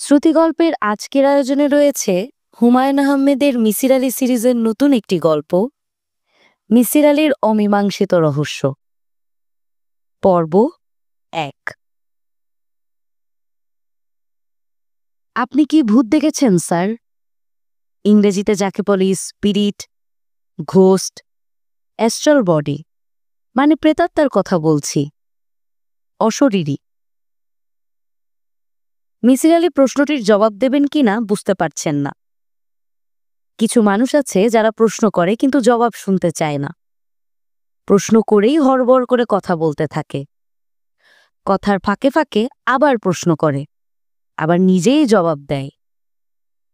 শ্রুতিগল্পের আজকের আয়োজনে রয়েছে হুমায়ুন আহমেদের মিসির আলী সিরিজের নতুন একটি গল্প, মিসির আলীর অমীমাংসিত রহস্য, পর্ব ১। আপনি কি ভূত দেখেছেন স্যার? ইংরেজিতে যাকে বলে স্পিরিট, ঘোস্ট, অ্যাস্ট্রাল বডি, মানে প্রেতাত্মার কথা বলছি, অশরীরী। মিসির আলী প্রশ্নটির জবাব দেবেন কিনা বুঝতে পারছেন না। কিছু মানুষ আছে যারা প্রশ্ন করে কিন্তু জবাব শুনতে চায় না, প্রশ্ন করেই হড়বড় করে কথা বলতে থাকে, কথার ফাঁকে ফাঁকে আবার প্রশ্ন করে, আবার নিজেই জবাব দেয়।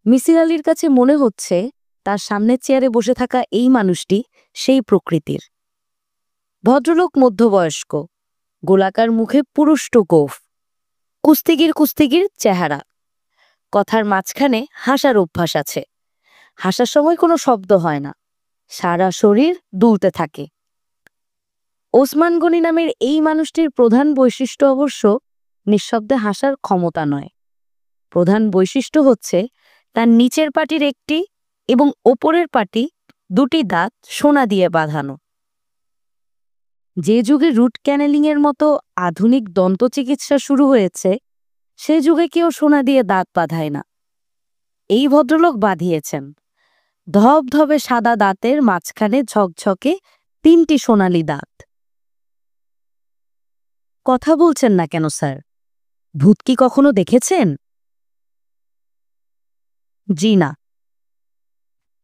মিসির আলীর কাছে মনে হচ্ছে তার সামনের চেয়ারে বসে থাকা এই মানুষটি সেই প্রকৃতির। ভদ্রলোক মধ্যবয়স্ক, গোলাকার মুখে পুরুষ্ট গোঁফ, কুস্তিগির চেহারা, কথার মাঝখানে হাসার অভ্যাস আছে। হাসার সময় কোনো শব্দ হয় না, সারা শরীর দুলতে থাকে। ওসমান গনি নামের এই মানুষটির প্রধান বৈশিষ্ট্য অবশ্য নিঃশব্দে হাসার ক্ষমতা নয়। প্রধান বৈশিষ্ট্য হচ্ছে তার নিচের পাটির একটি এবং ওপরের পাটি দুটি দাঁত সোনা দিয়ে বাঁধানো। যে যুগে রুট ক্যানেলিংয়ের মতো আধুনিক দন্তচিকিৎসা শুরু হয়েছে, সে যুগে কেউ সোনা দিয়ে দাঁত বাঁধায় না। এই ভদ্রলোক বাঁধিয়েছেন। ধবধবে সাদা দাঁতের মাঝখানে ঝকঝকে ৩টি সোনালি দাঁত। কথা বলছেন না কেন স্যার? ভূত কি কখনো দেখেছেন? জি না।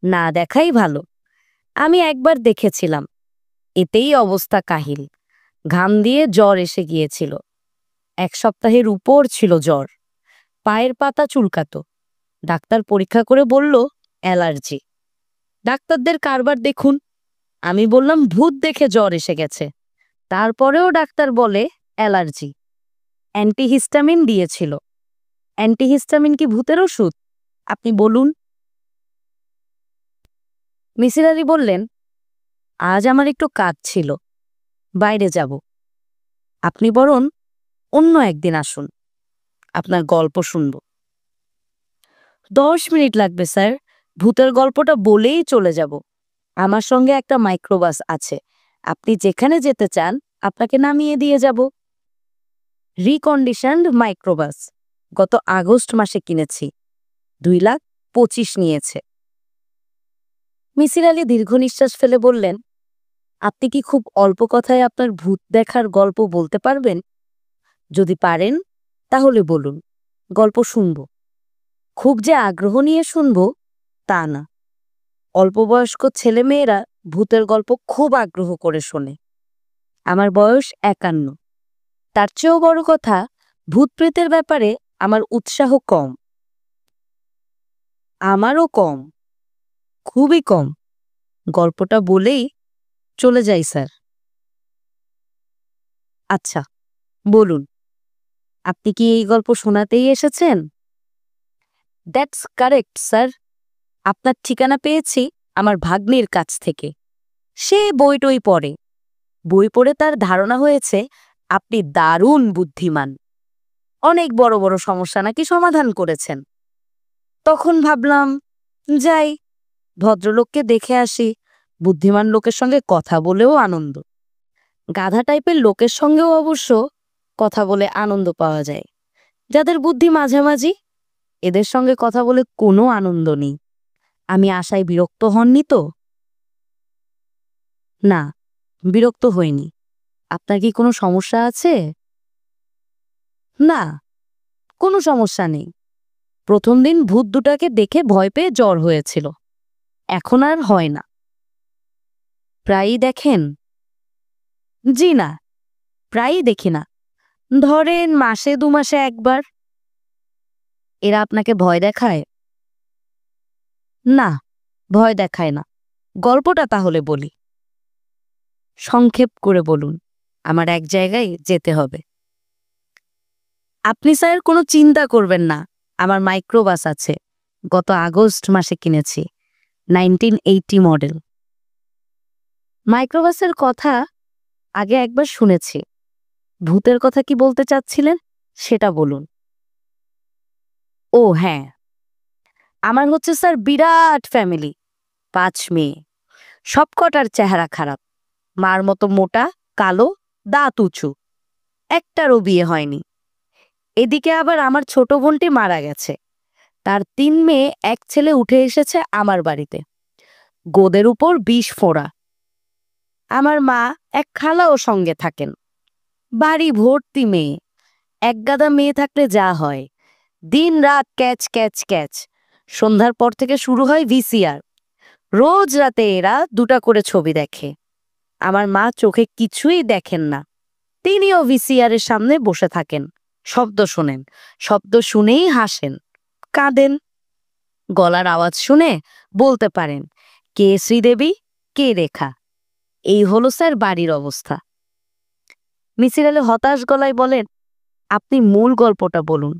না দেখাই ভালো। আমি একবার দেখেছিলাম, এতেই অবস্থা কাহিল। ঘাম দিয়ে জ্বর এসে গিয়েছিল। ১ সপ্তাহের উপর ছিল জ্বর। পায়ের পাতা চুলকাতো। ডাক্তার পরীক্ষা করে বলল অ্যালার্জি। ডাক্তারদের কারবার দেখুন। আমি বললাম ভূত দেখে জ্বর এসে গেছে। তারপরেও ডাক্তার বলে অ্যালার্জি। অ্যান্টিহিস্টামিন দিয়েছিল। অ্যান্টিহিস্টামিন কি ভূতের ওষুধ? আপনি বলুন। মিসির আলী বললেন, আজ আমার একটু কাজ ছিল, বাইরে যাব। আপনি বরং অন্য একদিন আসুন, আপনার গল্প শুনব। ১০ মিনিট লাগবে স্যার, ভূতের গল্পটা বলেই চলে যাব। আমার সঙ্গে একটা মাইক্রোবাস আছে, আপনি যেখানে যেতে চান আপনাকে নামিয়ে দিয়ে যাব। রিকন্ডিশনড মাইক্রোবাস, গত আগস্ট মাসে কিনেছি, ২,২৫,০০০ নিয়েছে। মিসির আলী দীর্ঘ নিঃশ্বাস ফেলে বললেন, আপনি কি খুব অল্প কথায় আপনার ভূত দেখার গল্প বলতে পারবেন? যদি পারেন তাহলে বলুন, গল্প শুনব। খুব যে আগ্রহ নিয়ে শুনব তা না। অল্পবয়স্ক ছেলেমেয়েরা ভূতের গল্প খুব আগ্রহ করে শোনে। আমার বয়স ৫১। তার চেয়েও বড় কথা, ভূত প্রেতের ব্যাপারে আমার উৎসাহ কম। আমারও কম, খুবই কম। গল্পটা বলেই চলে যাই স্যার। আচ্ছা, বলুন, আপনি কি এই গল্প শোনাতেই এসেছেন? That's correct sir. আপনার ঠিকানা পেয়েছি আমার ভাগ্নির কাছ থেকে। সে বই টই পড়ে। বই পড়ে তার ধারণা হয়েছে আপনি দারুণ বুদ্ধিমান। অনেক বড় বড় সমস্যা নাকি সমাধান করেছেন। তখন ভাবলাম, যাই, ভদ্রলোককে দেখে আসি। বুদ্ধিমান লোকের সঙ্গে কথা বলেও আনন্দ। গাধা টাইপের লোকের সঙ্গেও অবশ্য কথা বলে আনন্দ পাওয়া যায়। যাদের বুদ্ধি মাঝামাঝি, এদের সঙ্গে কথা বলে কোনো আনন্দ নেই। আমি আশায় বিরক্ত হননি তো? না, বিরক্ত হইনি। আপনার কি কোনো সমস্যা আছে? না, কোনো সমস্যা নেই। প্রথম দিন ভূত দুটাকে দেখে ভয় পেয়ে জ্বর হয়েছিল, এখন আর হয় না। প্রায়ই দেখেন? জি না, প্রায়ই দেখি না। ধরেন মাসে ২ মাসে একবার। এরা আপনাকে ভয় দেখায়? না, ভয় দেখায় না। গল্পটা তাহলে বলি। সংক্ষেপ করে বলুন, আমার এক জায়গায় যেতে হবে। আপনি স্যার কোনো চিন্তা করবেন না, আমার মাইক্রোবাস আছে, গত আগস্ট মাসে কিনেছি, 1980 মডেল। মাইক্রোবাসের কথা আগে একবার শুনেছি। ভূতের কথা কি বলতে চাচ্ছিলেন সেটা বলুন। ও হ্যাঁ, আমার হচ্ছে স্যার বিরাট ফ্যামিলি, 5 মেয়ে, সবকটার চেহারা খারাপ। মার মতো মোটা, কালো, দাঁত উঁচু, একটারও বিয়ে হয়নি। এদিকে আবার আমার ছোট বোনটি মারা গেছে, তার 3 মেয়ে, এক ছেলে উঠে এসেছে আমার বাড়িতে, গোদের উপর 20 ফোঁড়া। আমার মা, এক খালাও সঙ্গে থাকেন। বাড়ি ভর্তি মেয়ে, এক গাদা মেয়ে থাকলে যা হয়, দিন রাত ক্যাচ ক্যাচ ক্যাচ। সন্ধ্যার পর থেকে শুরু হয় ভিসিআর, রোজ রাতে এরা 2টা করে ছবি দেখে। আমার মা চোখে কিছুই দেখেন না, তিনিও ভিসিআর এর সামনে বসে থাকেন, শব্দ শোনেন, শব্দ শুনেই হাসেন, কাঁদেন। গলার আওয়াজ শুনে বলতে পারেন কে শ্রীদেবী, কে রেখা। এই হলো স্যার বাড়ির অবস্থা। মিসির আলী হতাশ গলায় বলেন, আপনি মূল গল্পটা বলুন,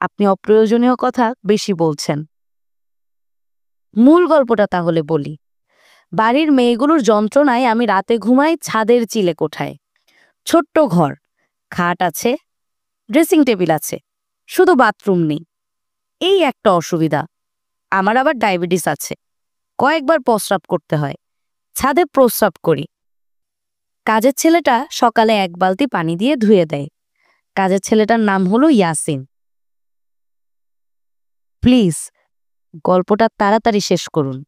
আপনি অপ্রয়োজনীয় কথা বেশি বলছেন। মূল গল্পটা তাহলে বলি। বাড়ির মেয়েগুলোর যন্ত্রণায় আমি রাতে ঘুমাই ছাদের চিলে কোঠায়। ছোট্ট ঘর, খাট আছে, ড্রেসিং টেবিল আছে, শুধু বাথরুম নেই। এই একটা অসুবিধা, আমার আবার ডায়াবেটিস আছে, কয়েকবার প্রস্রাব করতে হয়। ছাদে প্রস্রাব করি। কাজের ছেলেটা সকালে 1 বালতি পানি দিয়ে ধুয়ে দেয়। কাজের ছেলেটার নাম হলো ইয়াসিন। প্লিজ গল্পটা তাড়াতাড়ি শেষ করুন।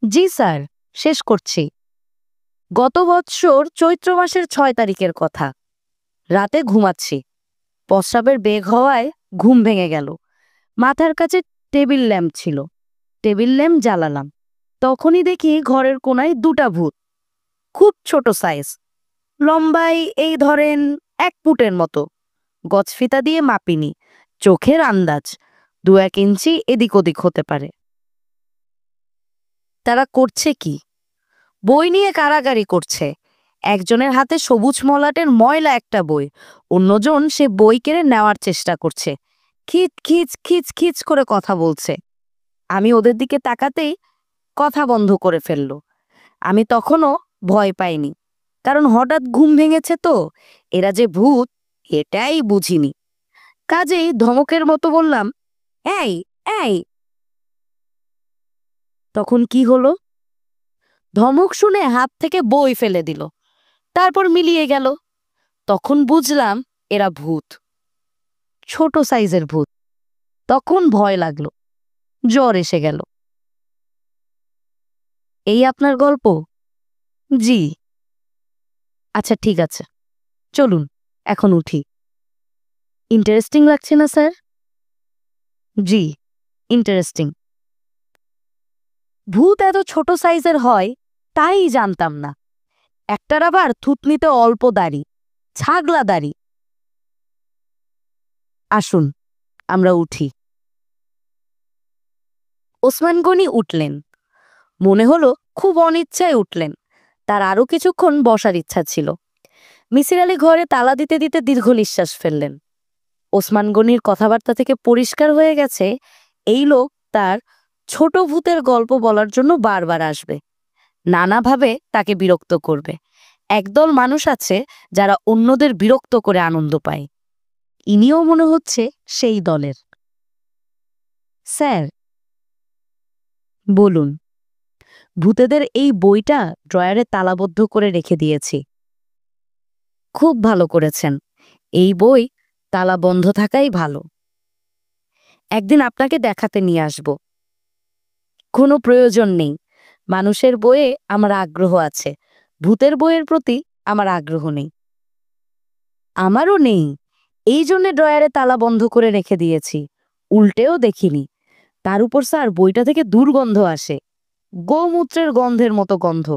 জি স্যার, শেষ করছি। গত বৎসর চৈত্র মাসের 6 তারিখের কথা। রাতে ঘুমাচ্ছি, প্রস্রাবের বেগ হওয়ায় ঘুম ভেঙে গেল। মাথার কাছে টেবিল ল্যাম্প ছিল, টেবিল ল্যাম্প জ্বালালাম। তখনই দেখি ঘরের কোনায় 2টা ভূত, খুব ছোট সাইজ, লম্বাই এই ধরেন 1 ফুটের মতো। গজফিতা দিয়ে মাপিনি, চোখের আন্দাজ 2-1 ইঞ্চি এদিক ওদিক হতে পারে। তারা করছে কি? বই নিয়ে কারাগারি করছে। একজনের হাতে সবুজ মলাটের ময়লা একটা বই, অন্যজন সে বই কেড়ে নেওয়ার চেষ্টা করছে। খিচ খিচ খিচ খিচ করে কথা বলছে। আমি ওদের দিকে তাকাতেই কথা বন্ধ করে ফেলল। আমি তখনও ভয় পাইনি, কারণ হঠাৎ ঘুম ভেঙেছে তো, এরা যে ভূত এটাই বুঝিনি। কাজেই ধমকের মতো বললাম, এই এই। তখন কি হলো? ধমক শুনে হাত থেকে বই ফেলে দিল, তারপর মিলিয়ে গেল। তখন বুঝলাম এরা ভূত, ছোট সাইজের ভূত। তখন ভয় লাগলো, জ্বর এসে গেল। এই আপনার গল্প? জি। আচ্ছা ঠিক আছে, চলুন এখন উঠি। ইন্টারেস্টিং লাগছে না স্যার? জি, ইন্টারেস্টিং। ভূত এত ছোট সাইজের হয় তাই জানতাম না। একটার আবার থুতনিতে অল্প দাড়ি, ছাগলা দাড়ি। আসুন আমরা উঠি। ওসমান গনি উঠলেন। মনে হলো খুব অনিচ্ছায় উঠলেন, তার আরো কিছুক্ষণ বসার ইচ্ছা ছিল। মিসির আলী ঘরে তালা দিতে দিতে দীর্ঘ নিঃশ্বাস ফেললেন। ওসমান গনির কথাবার্তা থেকে পরিষ্কার হয়ে গেছে এই লোক তার ছোট ভূতের গল্প বলার জন্য বারবার আসবে, নানাভাবে তাকে বিরক্ত করবে। একদল মানুষ আছে যারা অন্যদের বিরক্ত করে আনন্দ পায়, ইনিও মনে হচ্ছে সেই দলের। স্যার বলুন। ভূতেদের এই বইটা ড্রয়ারে তালাবদ্ধ করে রেখে দিয়েছি। খুব ভালো করেছেন, এই বই তালা বন্ধ থাকাই ভালো। একদিন আপনাকে দেখাতে নিয়ে আসব। কোনো প্রয়োজন নেই, মানুষের বইয়ে আমার আগ্রহ আছে, ভূতের বইয়ের প্রতি আমার আগ্রহ নেই। আমারও নেই, এই জন্যে ড্রয়ারে তালা বন্ধ করে রেখে দিয়েছি, উল্টেও দেখিনি। তার উপর স্যার বইটা থেকে দুর্গন্ধ আসে, গোমূত্রের গন্ধের মতো গন্ধ।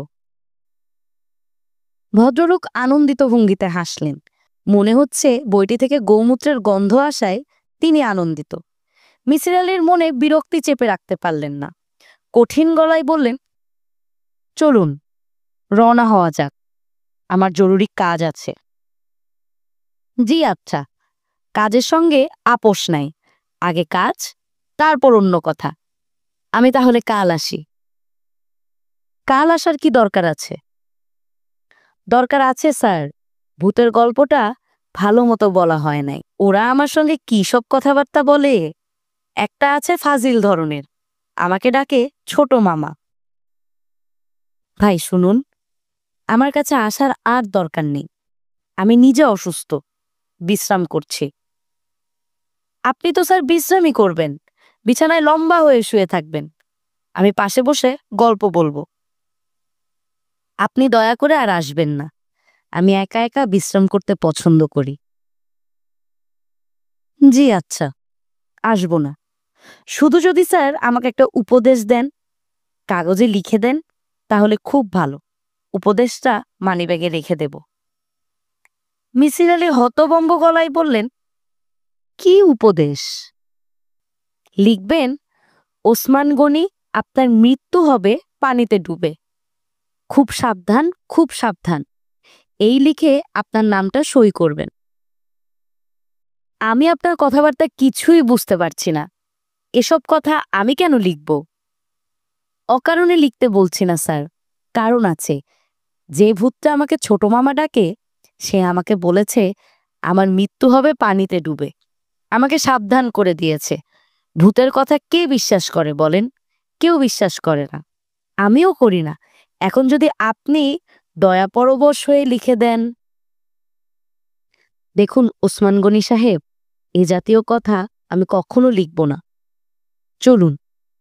ভদ্রলোক আনন্দিত ভঙ্গিতে হাসলেন। মনে হচ্ছে বইটি থেকে গৌমূত্রের গন্ধ আসায় তিনি আনন্দিত। মিসির আলীর মনে বিরক্তি চেপে রাখতে পারলেন না, কঠিন গলায় বললেন, চলুন রওনা হওয়া যাক, আমার জরুরি কাজ আছে। জি আচ্ছা, কাজের সঙ্গে আপোষ নাই, আগে কাজ তারপর অন্য কথা। আমি তাহলে কাল আসি। কাল আসার কি দরকার আছে? দরকার আছে স্যার, ভূতের গল্পটা ভালো মতো বলা হয় নাই। ওরা আমার সঙ্গে কি সব কথাবার্তা বলে। একটা আছে ফাজিল ধরনের, আমাকে ডাকে ছোট মামা। ভাই শুনুন, আমার কাছে আসার আর দরকার নেই। আমি নিজে অসুস্থ, বিশ্রাম করছি। আপনি তো স্যার বিশ্রামই করবেন, বিছানায় লম্বা হয়ে শুয়ে থাকবেন, আমি পাশে বসে গল্প বলবো। আপনি দয়া করে আর আসবেন না, আমি একা একা বিশ্রাম করতে পছন্দ করি। জি আচ্ছা, আসবো না। শুধু যদি স্যার আমাকে একটা উপদেশ দেন, কাগজে লিখে দেন, তাহলে খুব ভালো। উপদেশটা মানিব্যাগে রেখে দেব। মিসির আলী হতভম্ব গলায় বললেন, কি উপদেশ? লিখবেন, ওসমান গনি, আপনার মৃত্যু হবে পানিতে ডুবে। খুব সাবধান, খুব সাবধান। এই লিখে আপনার নামটা সই করবেন। আমি আপনার কথাবার্তা কিছুই বুঝতে পারছি না। এসব কথা আমি কেন লিখব? অকারণে লিখতে বলছি না স্যার, কারণ আছে। যে ভূতটা আমাকে ছোট মামা ডাকে, সে আমাকে বলেছে আমার মৃত্যু হবে পানিতে ডুবে। আমাকে সাবধান করে দিয়েছে। ভূতের কথা কে বিশ্বাস করে বলেন? কেউ বিশ্বাস করে না, আমিও করি না। এখন যদি আপনি দয়াপরবশ হয়ে লিখে দেন। দেখুন ওসমান গনি সাহেব, এ জাতীয় কথা আমি কখনো লিখব না। চলুন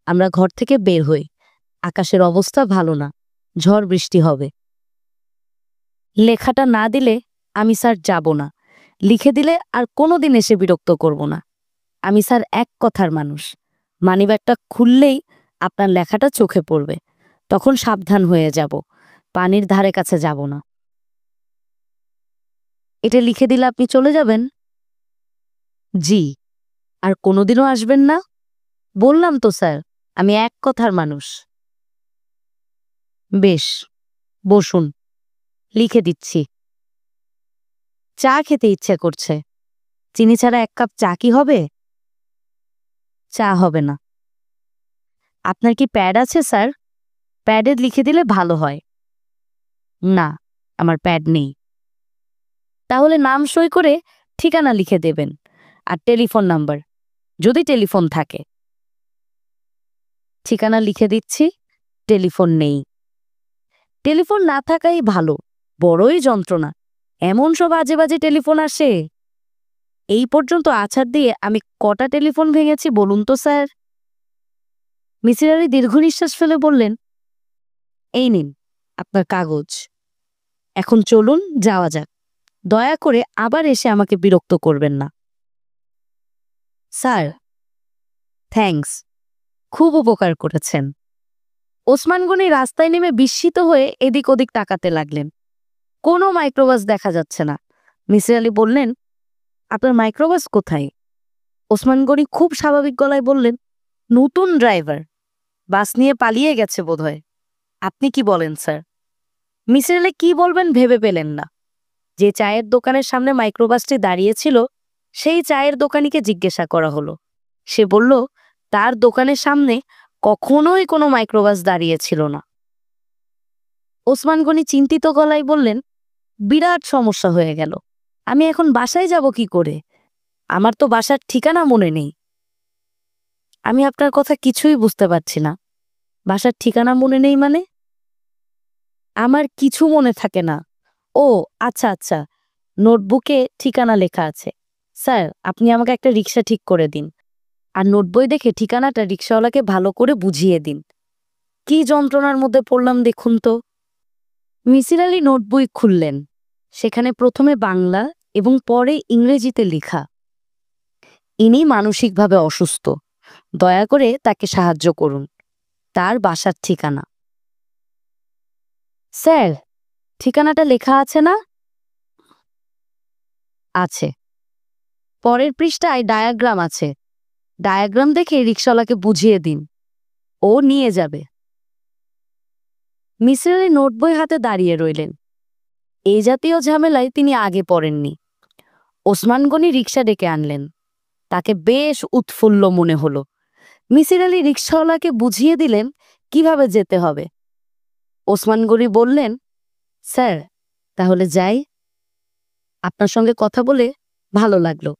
আমরা ঘর থেকে বের হই, আকাশের অবস্থা ভালো না, ঝড় বৃষ্টি হবে। লেখাটা না দিলে আমি স্যার যাব না, লিখে দিলে আর কোনোদিন এসে বিরক্ত করব না। আমি স্যার এক কথার মানুষ। মানিব্যাগটা খুললেই আপনার লেখাটা চোখে পড়বে, তখন সাবধান হয়ে যাব, পানির ধারে কাছে যাব না। এটা লিখে দিলে আপনি চলে যাবেন? জি। আর কোনোদিনও আসবেন না? বললাম তো স্যার, আমি এক কথার মানুষ। বেশ, বসুন, লিখে দিচ্ছি। চা খেতে ইচ্ছে করছে। চিনি ছাড়া এক কাপ চা কি হবে? চা হবে না। আপনার কি প্যাড আছে স্যার? প্যাডে লিখে দিলে ভালো হয়। না, আমার প্যাড নেই। তাহলে নাম সই করে ঠিকানা লিখে দেবেন, আর টেলিফোন নাম্বার, যদি টেলিফোন থাকে। ঠিকানা লিখে দিচ্ছি, টেলিফোন নেই। টেলিফোন না থাকাই ভালো, বড়ই যন্ত্রণা। এমন সব আজে বাজে টেলিফোন আসে। এই পর্যন্ত আছাড় দিয়ে আমি কটা টেলিফোন ভেঙেছি বলুন তো স্যার? মিসির আলী দীর্ঘ নিঃশ্বাস ফেলে বললেন, এই নিন আপনার কাগজ। এখন চলুন যাওয়া যাক। দয়া করে আবার এসে আমাকে বিরক্ত করবেন না। স্যার, থ্যাঙ্কস, খুব উপকার করেছেন। ওসমান গনি রাস্তায় নেমে বিস্মিত হয়ে এদিক ওদিক তাকাতে লাগলেন। কোনো মাইক্রোবাস দেখা যাচ্ছে না। মিসির আলী বললেন, আপনার মাইক্রোবাস কোথায়? ওসমান গনি খুব স্বাভাবিক গলায় বললেন, নতুন ড্রাইভার, বাস নিয়ে পালিয়ে গেছে বোধহয়। আপনি কি বলেন স্যার? মিসির আলী কি বলবেন ভেবে পেলেন না। যে চায়ের দোকানের সামনে মাইক্রোবাসটি দাঁড়িয়েছিল, সেই চায়ের দোকানিকে জিজ্ঞাসা করা হলো। সে বলল, তার দোকানের সামনে কখনোই কোনো মাইক্রোবাস দাঁড়িয়েছিল না। ওসমান গনি চিন্তিত গলায় বললেন, বিরাট সমস্যা হয়ে গেল। আমি এখন বাসায় যাব কি করে? আমার তো বাসার ঠিকানা মনে নেই। আমি আপনার কথা কিছুই বুঝতে পারছি না। বাসার ঠিকানা মনে নেই মানে? আমার কিছু মনে থাকে না। ও আচ্ছা আচ্ছা, নোটবুকে ঠিকানা লেখা আছে। স্যার, আপনি আমাকে একটা রিক্সা ঠিক করে দিন, আর নোটবই দেখে ঠিকানাটা রিক্সাওয়ালাকে ভালো করে বুঝিয়ে দিন। কি যন্ত্রণার মধ্যে পড়লাম দেখুন তো। মিসির আলী নোটবই খুললেন। সেখানে প্রথমে বাংলা এবং পরে ইংরেজিতে লেখা, ইনি মানসিকভাবে অসুস্থ, দয়া করে তাকে সাহায্য করুন। তার বাসার ঠিকানা। স্যার, ঠিকানাটা লেখা আছে না? আছে। পরের পৃষ্ঠায় ডায়াগ্রাম আছে। ডায়াগ্রাম দেখে রিক্সাওয়ালাকে বুঝিয়ে দিন, ও নিয়ে যাবে। মিসির আলী নোটবই হাতে দাঁড়িয়ে রইলেন। এই জাতীয় ঝামেলায় তিনি আগে পড়েননি। ওসমান গনি রিক্সা ডেকে আনলেন। তাকে বেশ উৎফুল্ল মনে হলো। মিসির আলী রিক্সাওয়ালাকে বুঝিয়ে দিলেন কিভাবে যেতে হবে। ওসমান গনি বললেন, স্যার, তাহলে যাই। আপনার সঙ্গে কথা বলে ভালো লাগলো।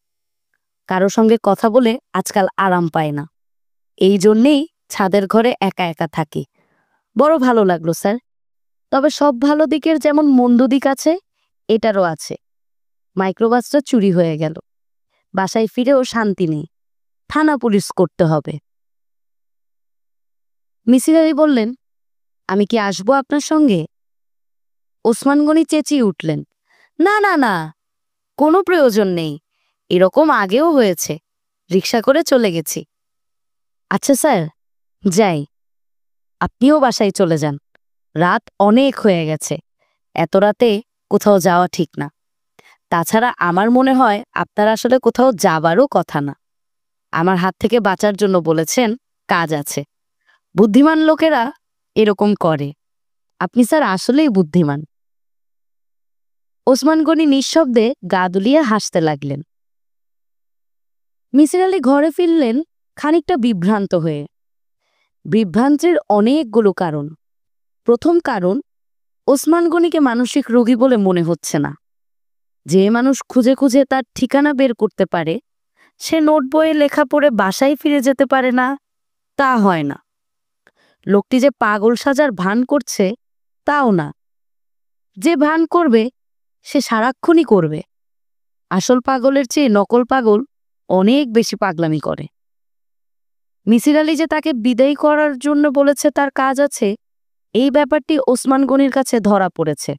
কারো সঙ্গে কথা বলে আজকাল আরাম পায় না। এই জন্যেই ছাদের ঘরে একা একা থাকি। বড় ভালো লাগলো স্যার। তবে সব ভালো দিকের যেমন মন্দ দিক আছে, এটারও আছে। মাইক্রোবাসটা চুরি হয়ে গেল। বাসায় ফিরেও শান্তি নেই। থানা পুলিশ করতে হবে। মিসির আলী বললেন, আমি কি আসবো আপনার সঙ্গে? ওসমান গনি চেঁচিয়ে উঠলেন, না না না, কোনো প্রয়োজন নেই। এরকম আগেও হয়েছে, রিক্সা করে চলে গেছি। আচ্ছা স্যার, যাই। আপনিও বাসায় চলে যান। রাত অনেক হয়ে গেছে। এত রাতে কোথাও যাওয়া ঠিক না। তাছাড়া আমার মনে হয় আপনার আসলে কোথাও যাবারও কথা না। আমার হাত থেকে বাঁচার জন্য বলেছেন, কাজ আছে। বুদ্ধিমান লোকেরা এরকম করে। আপনি স্যার আসলেই বুদ্ধিমান। ওসমান গনি নিঃশব্দে গা দুলিয়ে হাসতে লাগলেন। মিসির আলী ঘরে ফিরলেন খানিকটা বিভ্রান্ত হয়ে। বিভ্রান্তির অনেকগুলো কারণ। প্রথম কারণ, ওসমান গনিকে মানসিক রোগী বলে মনে হচ্ছে না। যে মানুষ খুঁজে খুঁজে তার ঠিকানা বের করতে পারে, সে নোট বইয়ে লেখা পড়ে বাসায় ফিরে যেতে পারে না, তা হয় না। লোকটি যে পাগল সাজার ভান করছে, তাও না। যে ভান করবে সে সারাক্ষণই করবে। আসল পাগলের চেয়ে নকল পাগল অনেক বেশি পাগলামি করে। মিসির আলী যে তাকে বিদায় করার জন্য বলেছে তার কাজ আছে, এই ব্যাপারটি ওসমান গনির কাছে ধরা পড়েছে।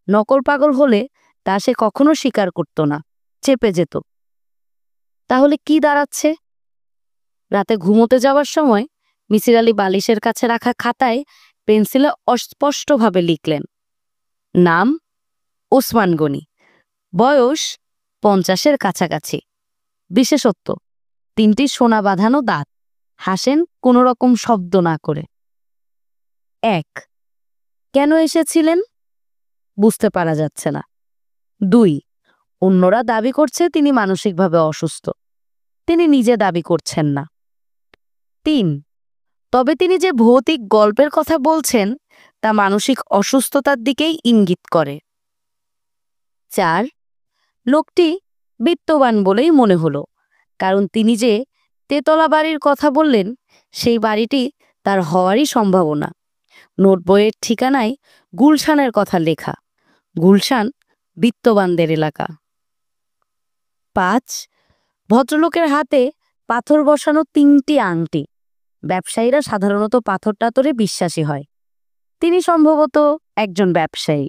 নকল পাগল হলে তা সে কখনো স্বীকার করত না, চেপে যেত। তাহলে কি দাঁড়াচ্ছে? রাতে ঘুমোতে যাওয়ার সময় মিসির আলী বালিশের কাছে রাখা খাতায় পেন্সিলে অস্পষ্টভাবে লিখলেন, নাম ওসমান গনি, বয়স 50-এর কাছাকাছি, বিশেষত্ব 3টি সোনা বাঁধানো দাঁত, হাসেন কোনো রকম শব্দ না করে। 1. কেন এসেছিলেন? বুঝতে পারা যাচ্ছে না। 2. অন্যরা দাবি করছে তিনি মানসিকভাবে অসুস্থ, তিনি নিজে দাবি করছেন না। 3. তবে তিনি যে ভৌতিক গল্পের কথা বলছেন তা মানসিক অসুস্থতার দিকেই ইঙ্গিত করে। 4. লোকটি বিত্তবান বলেই মনে হলো, কারণ তিনি যে তেতলা বাড়ির কথা বললেন, সেই বাড়িটি তার হওয়ারই সম্ভাবনা। নোট বইয়ের ঠিকানায় গুলশানের কথা লেখা। গুলশান বিত্তবানদের এলাকা। 5. ভদ্রলোকের হাতে পাথর বসানো 3টি আংটি। ব্যবসায়ীরা সাধারণত পাথর টাথরে বিশ্বাসী হয়। তিনি সম্ভবত একজন ব্যবসায়ী।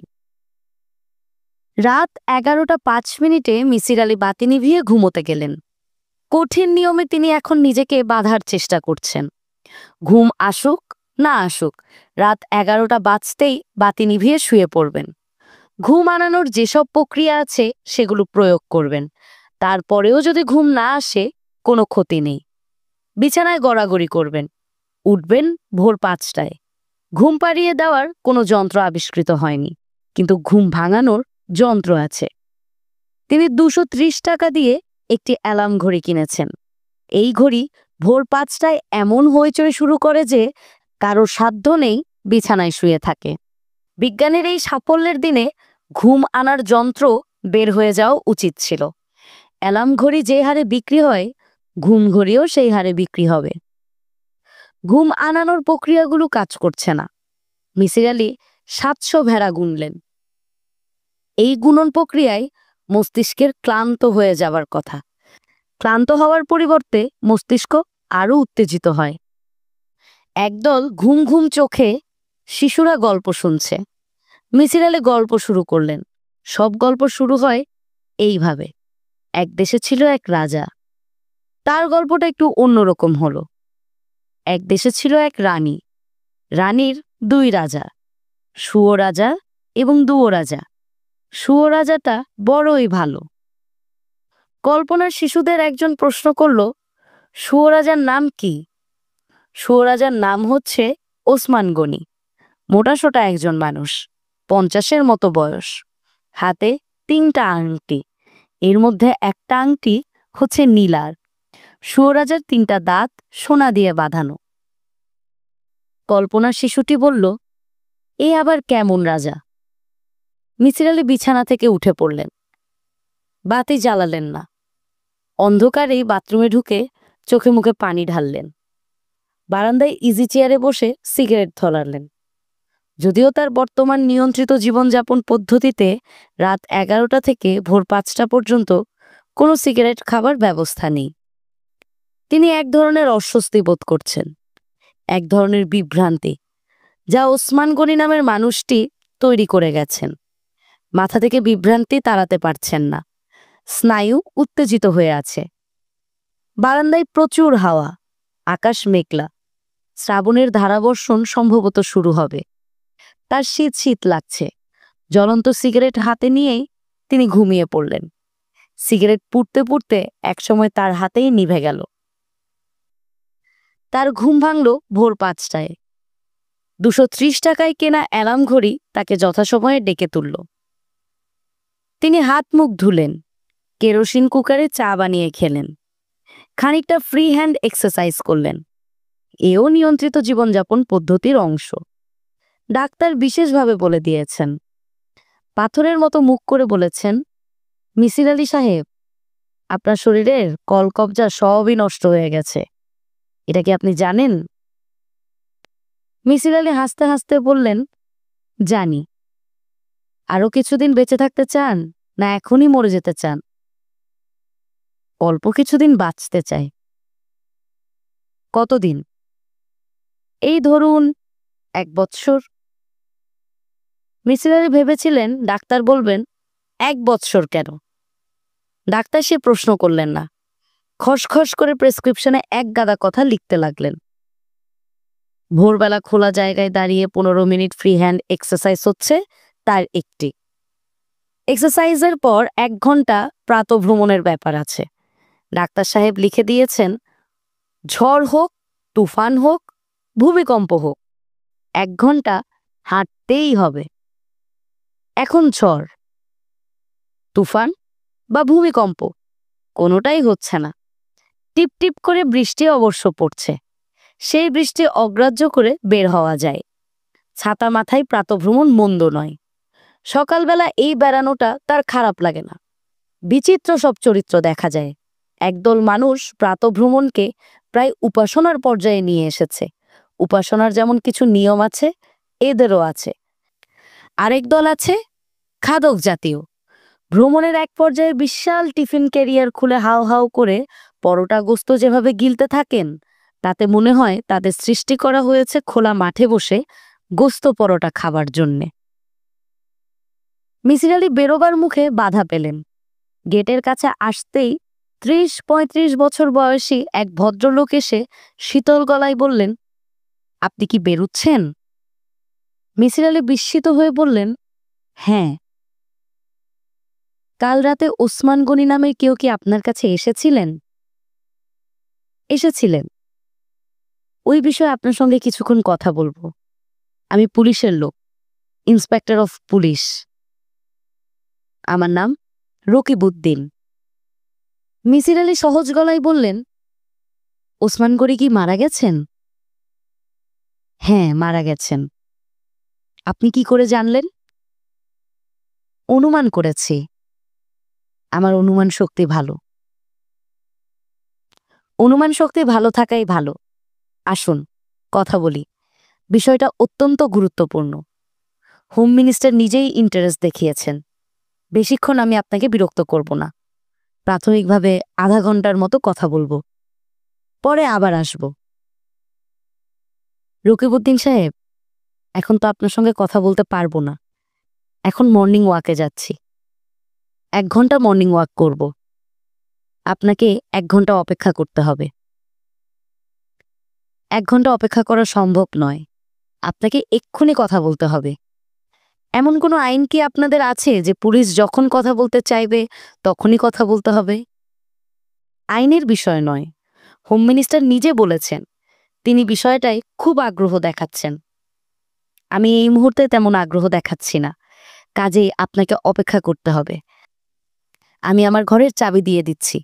রাত 11:05 মিসির আলী বাতি নিভিয়ে ঘুমোতে গেলেন। কঠিন নিয়মে তিনি এখন নিজেকে বাঁধার চেষ্টা করছেন। ঘুম আসুক না আসুক, রাত 11টা বাজতেই বাতি নিভিয়ে শুয়ে পড়বেন। ঘুম আনানোর যেসব প্রক্রিয়া আছে সেগুলো প্রয়োগ করবেন। তারপরেও যদি ঘুম না আসে, কোনো ক্ষতি নেই। বিছানায় গড়াগড়ি করবেন। উঠবেন ভোর 5টায়। ঘুম পাড়িয়ে দেওয়ার কোনো যন্ত্র আবিষ্কৃত হয়নি, কিন্তু ঘুম ভাঙানোর যন্ত্র আছে। তিনি 230 টাকা দিয়ে একটি অ্যালার্ম ঘড়ি কিনেছেন। এই ঘড়ি ভোর 5টায় এমন হইচই শুরু করে যে কারো সাধ্য নেই বিছানায় শুয়ে থাকে। বিজ্ঞানের এই সাফল্যের দিনে ঘুম আনার যন্ত্র বের হয়ে যাওয়া উচিত ছিল। অ্যালার্ম ঘড়ি যে হারে বিক্রি হয়, ঘুম ঘড়িও সেই হারে বিক্রি হবে। ঘুম আনানোর প্রক্রিয়াগুলো কাজ করছে না। মিসির আলী 700 ভেড়া গুনলেন। এই গুণন প্রক্রিয়ায় মস্তিষ্কের ক্লান্ত হয়ে যাওয়ার কথা। ক্লান্ত হওয়ার পরিবর্তে মস্তিষ্ক আরও উত্তেজিত হয়। একদল ঘুম ঘুম চোখে শিশুরা গল্প শুনছে। মিসির আলী গল্প শুরু করলেন। সব গল্প শুরু হয় এইভাবে, এক দেশে ছিল এক রাজা। তার গল্পটা একটু অন্যরকম হলো। এক দেশে ছিল এক রানী। রানীর 2 রাজা, শুঁয়ো রাজা এবং দুয়ো রাজা। শুঁয়ো রাজাটা বড়ই ভালো। কল্পনার শিশুদের একজন প্রশ্ন করল, শুঁয়ো রাজার নাম কি? শুঁয়ো রাজার নাম হচ্ছে ওসমান গনি। মোটাসোটা একজন মানুষ, 50-এর মতো বয়স। হাতে 3টা আংটি, এর মধ্যে একটা আংটি হচ্ছে নীলার। শুঁয়ো রাজার 3টা দাঁত সোনা দিয়ে বাঁধানো। কল্পনার শিশুটি বলল, এ আবার কেমন রাজা? মিসির আলী বিছানা থেকে উঠে পড়লেন। বাতি জ্বালালেন না। অন্ধকারেই বাথরুমে ঢুকে চোখে মুখে পানি ঢাললেন। বারান্দায় ইজি চেয়ারে বসে সিগারেট ধরালেন। যদিও তার বর্তমান নিয়ন্ত্রিত জীবনযাপন পদ্ধতিতে রাত 11টা থেকে ভোর 5টা পর্যন্ত কোনো সিগারেট খাবার ব্যবস্থা নেই। তিনি এক ধরনের অস্বস্তি বোধ করছেন, এক ধরনের বিভ্রান্তি, যা ওসমান গনি নামের মানুষটি তৈরি করে গেছেন। মাথা থেকে বিভ্রান্তি তাড়াতে পারছেন না, স্নায়ু উত্তেজিত হয়ে আছে। বারান্দায় প্রচুর হাওয়া, আকাশ মেঘলা, শ্রাবণের ধারাবর্ষণ সম্ভবত শুরু হবে। তার শীত শীত লাগছে। জ্বলন্ত সিগারেট হাতে নিয়েই তিনি ঘুমিয়ে পড়লেন। সিগারেট পুড়তে পুড়তে একসময় তার হাতেই নিভে গেল। তার ঘুম ভাঙল ভোর 5টায়। 230 টাকায় কেনা অ্যালার্ম ঘড়ি তাকে যথাসময়ে ডেকে তুলল। তিনি হাত মুখ ধুলেন, কেরোসিন কুকারে চা বানিয়ে খেলেন, খানিকটা ফ্রি হ্যান্ড এক্সারসাইজ করলেন। এও নিয়ন্ত্রিত জীবনযাপন পদ্ধতির অংশ। ডাক্তার বিশেষভাবে বলে দিয়েছেন। পাথরের মতো মুখ করে বলেছেন, মিসির আলী সাহেব, আপনার শরীরের কলকবজা সবই নষ্ট হয়ে গেছে। এটা কি আপনি জানেন? মিসির আলী হাসতে হাসতে বললেন, জানি। আরো কিছুদিন বেঁচে থাকতে চান, না এখনই মরে যেতে চান? অল্প কিছুদিন বাঁচতে চাই। কতদিন? এই ধরুন 1 বৎসর। মিসির আলী ভেবেছিলেন ডাক্তার বলবেন, 1 বৎসর কেন? ডাক্তার সে প্রশ্ন করলেন না। খসখস করে প্রেসক্রিপশনে এক গাদা কথা লিখতে লাগলেন। ভোরবেলা খোলা জায়গায় দাঁড়িয়ে 15 মিনিট ফ্রি হ্যান্ড এক্সারসাইজ হচ্ছে তার একটি। এক্সারসাইজের পর 1 ঘন্টা প্রাতঃভ্রমণের ব্যাপার আছে। ডাক্তার সাহেব লিখে দিয়েছেন, ঝড় হোক, তুফান হোক, ভূমিকম্প হোক, 1 ঘন্টা হাঁটতেই হবে। এখন ঝড়, তুফান বা ভূমিকম্প কোনোটাই হচ্ছে না। টিপ টিপ করে বৃষ্টি অবশ্য পড়ছে। সেই বৃষ্টি অগ্রাহ্য করে বের হওয়া যায়। ছাতা মাথায় প্রাতঃভ্রমণ মন্দ নয়। সকালবেলা এই বেড়ানোটা তার খারাপ লাগে না। বিচিত্র সব চরিত্র দেখা যায়। একদল মানুষ প্রাতঃভ্রমণকে প্রায় উপাসনার পর্যায়ে নিয়ে এসেছে। উপাসনার যেমন কিছু নিয়ম আছে, এদেরও আছে। আরেক দল আছে খাদক জাতীয়। ভ্রমণের এক পর্যায়ে বিশাল টিফিন ক্যারিয়ার খুলে হাও হাও করে পরোটা গোস্ত যেভাবে গিলতে থাকেন, তাতে মনে হয় তাদের সৃষ্টি করা হয়েছে খোলা মাঠে বসে গোস্ত পরোটা খাবার জন্যে। মিসির আলী বেরোবার মুখে বাধা পেলেন। গেটের কাছে আসতেই 30-35 বছর বয়সী এক ভদ্রলোক এসে শীতল গলায় বললেন, আপনি কি বেরুচ্ছেন? মিসির আলী বিস্মিত হয়ে বললেন, হ্যাঁ। কাল রাতে ওসমান গনি নামের কেউ কি আপনার কাছে এসেছিলেন? এসেছিলেন। ওই বিষয়ে আপনার সঙ্গে কিছুক্ষণ কথা বলবো। আমি পুলিশের লোক, ইন্সপেক্টর অফ পুলিশ। আমার নাম রকিবউদ্দিন। মিসির আলী সহজ গলায় বললেন, ওসমান গনি কি মারা গেছেন? হ্যাঁ, মারা গেছেন। আপনি কি করে জানলেন? অনুমান করেছি। আমার অনুমান শক্তি ভালো। অনুমান শক্তি ভালো থাকাই ভালো। আসুন কথা বলি। বিষয়টা অত্যন্ত গুরুত্বপূর্ণ। হোম মিনিস্টার নিজেই ইন্টারেস্ট দেখিয়েছেন। বেশিক্ষণ আমি আপনাকে বিরক্ত করব না। প্রাথমিকভাবে আধা ঘন্টার মতো কথা বলবো, পরে আবার আসব। রকিবউদ্দিন সাহেব, এখন তো আপনার সঙ্গে কথা বলতে পারবো না। এখন মর্নিং ওয়াকে যাচ্ছি। 1 ঘন্টা মর্নিং ওয়াক করব। আপনাকে 1 ঘন্টা অপেক্ষা করতে হবে। 1 ঘন্টা অপেক্ষা করা সম্ভব নয়। আপনাকে এক্ষুনি কথা বলতে হবে। এমন কোনো আইন কি আপনাদের আছে যে পুলিশ যখন কথা বলতে চাইবে তখনই কথা বলতে হবে? আইনের বিষয় নয়। হোম মিনিস্টার নিজে বলেছেন তিনি বিষয়টায় খুব আগ্রহ দেখাচ্ছেন। আমি এই মুহূর্তে তেমন আগ্রহ দেখাচ্ছি না, কাজেই আপনাকে অপেক্ষা করতে হবে। আমি আমার ঘরের চাবি দিয়ে দিচ্ছি।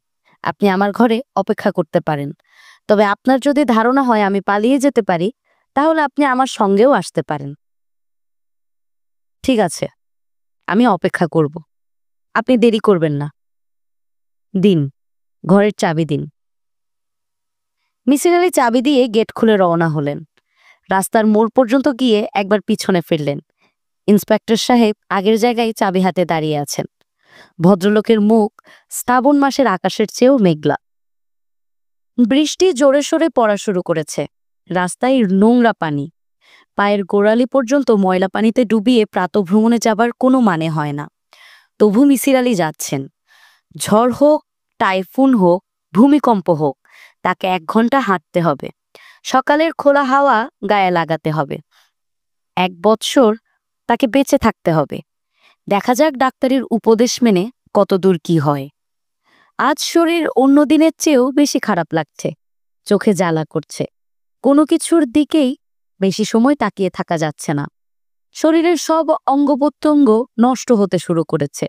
আপনি আমার ঘরে অপেক্ষা করতে পারেন। তবে আপনার যদি ধারণা হয় আমি পালিয়ে যেতে পারি, তাহলে আপনি আমার সঙ্গেও আসতে পারেন। ঠিক আছে, আমি অপেক্ষা করব। আপনি দেরি করবেন না। দিন। ঘরের চাবি দিন। মিসির আলি চাবি দিয়ে গেট খুলে রওনা হলেন। রাস্তার মোড় পর্যন্ত গিয়ে একবার পিছনে ফিরলেন। ইন্সপেক্টর সাহেব আগের জায়গায় চাবি হাতে দাঁড়িয়ে আছেন। ভদ্রলোকের মুখ শ্রাবণ মাসের আকাশের চেয়েও মেঘলা। বৃষ্টি জোরে সোরে পড়া শুরু করেছে। রাস্তায় নোংরা পানি, পায়ের গোড়ালি পর্যন্ত ময়লা পানিতে ডুবিয়ে প্রাতভ্রমণে যাবার কোনো মানে হয় না। তবু মিসির আলি যাচ্ছেন। ঝড় হোক, টাইফুন হোক, ভূমিকম্প হোক, তাকে 1 ঘন্টা হাঁটতে হবে। সকালের খোলা হাওয়া গায়ে লাগাতে হবে। 1 বৎসর তাকে বেঁচে থাকতে হবে। দেখা যাক ডাক্তারের উপদেশ মেনে কতদূর কি হয়। আজ শরীর অন্য দিনের চেয়েও বেশি খারাপ লাগছে। চোখে জ্বালা করছে। কোনো কিছুর দিকেই বেশি সময় তাকিয়ে থাকা যাচ্ছে না। শরীরের সব অঙ্গপ্রত্যঙ্গ নষ্ট হতে শুরু করেছে।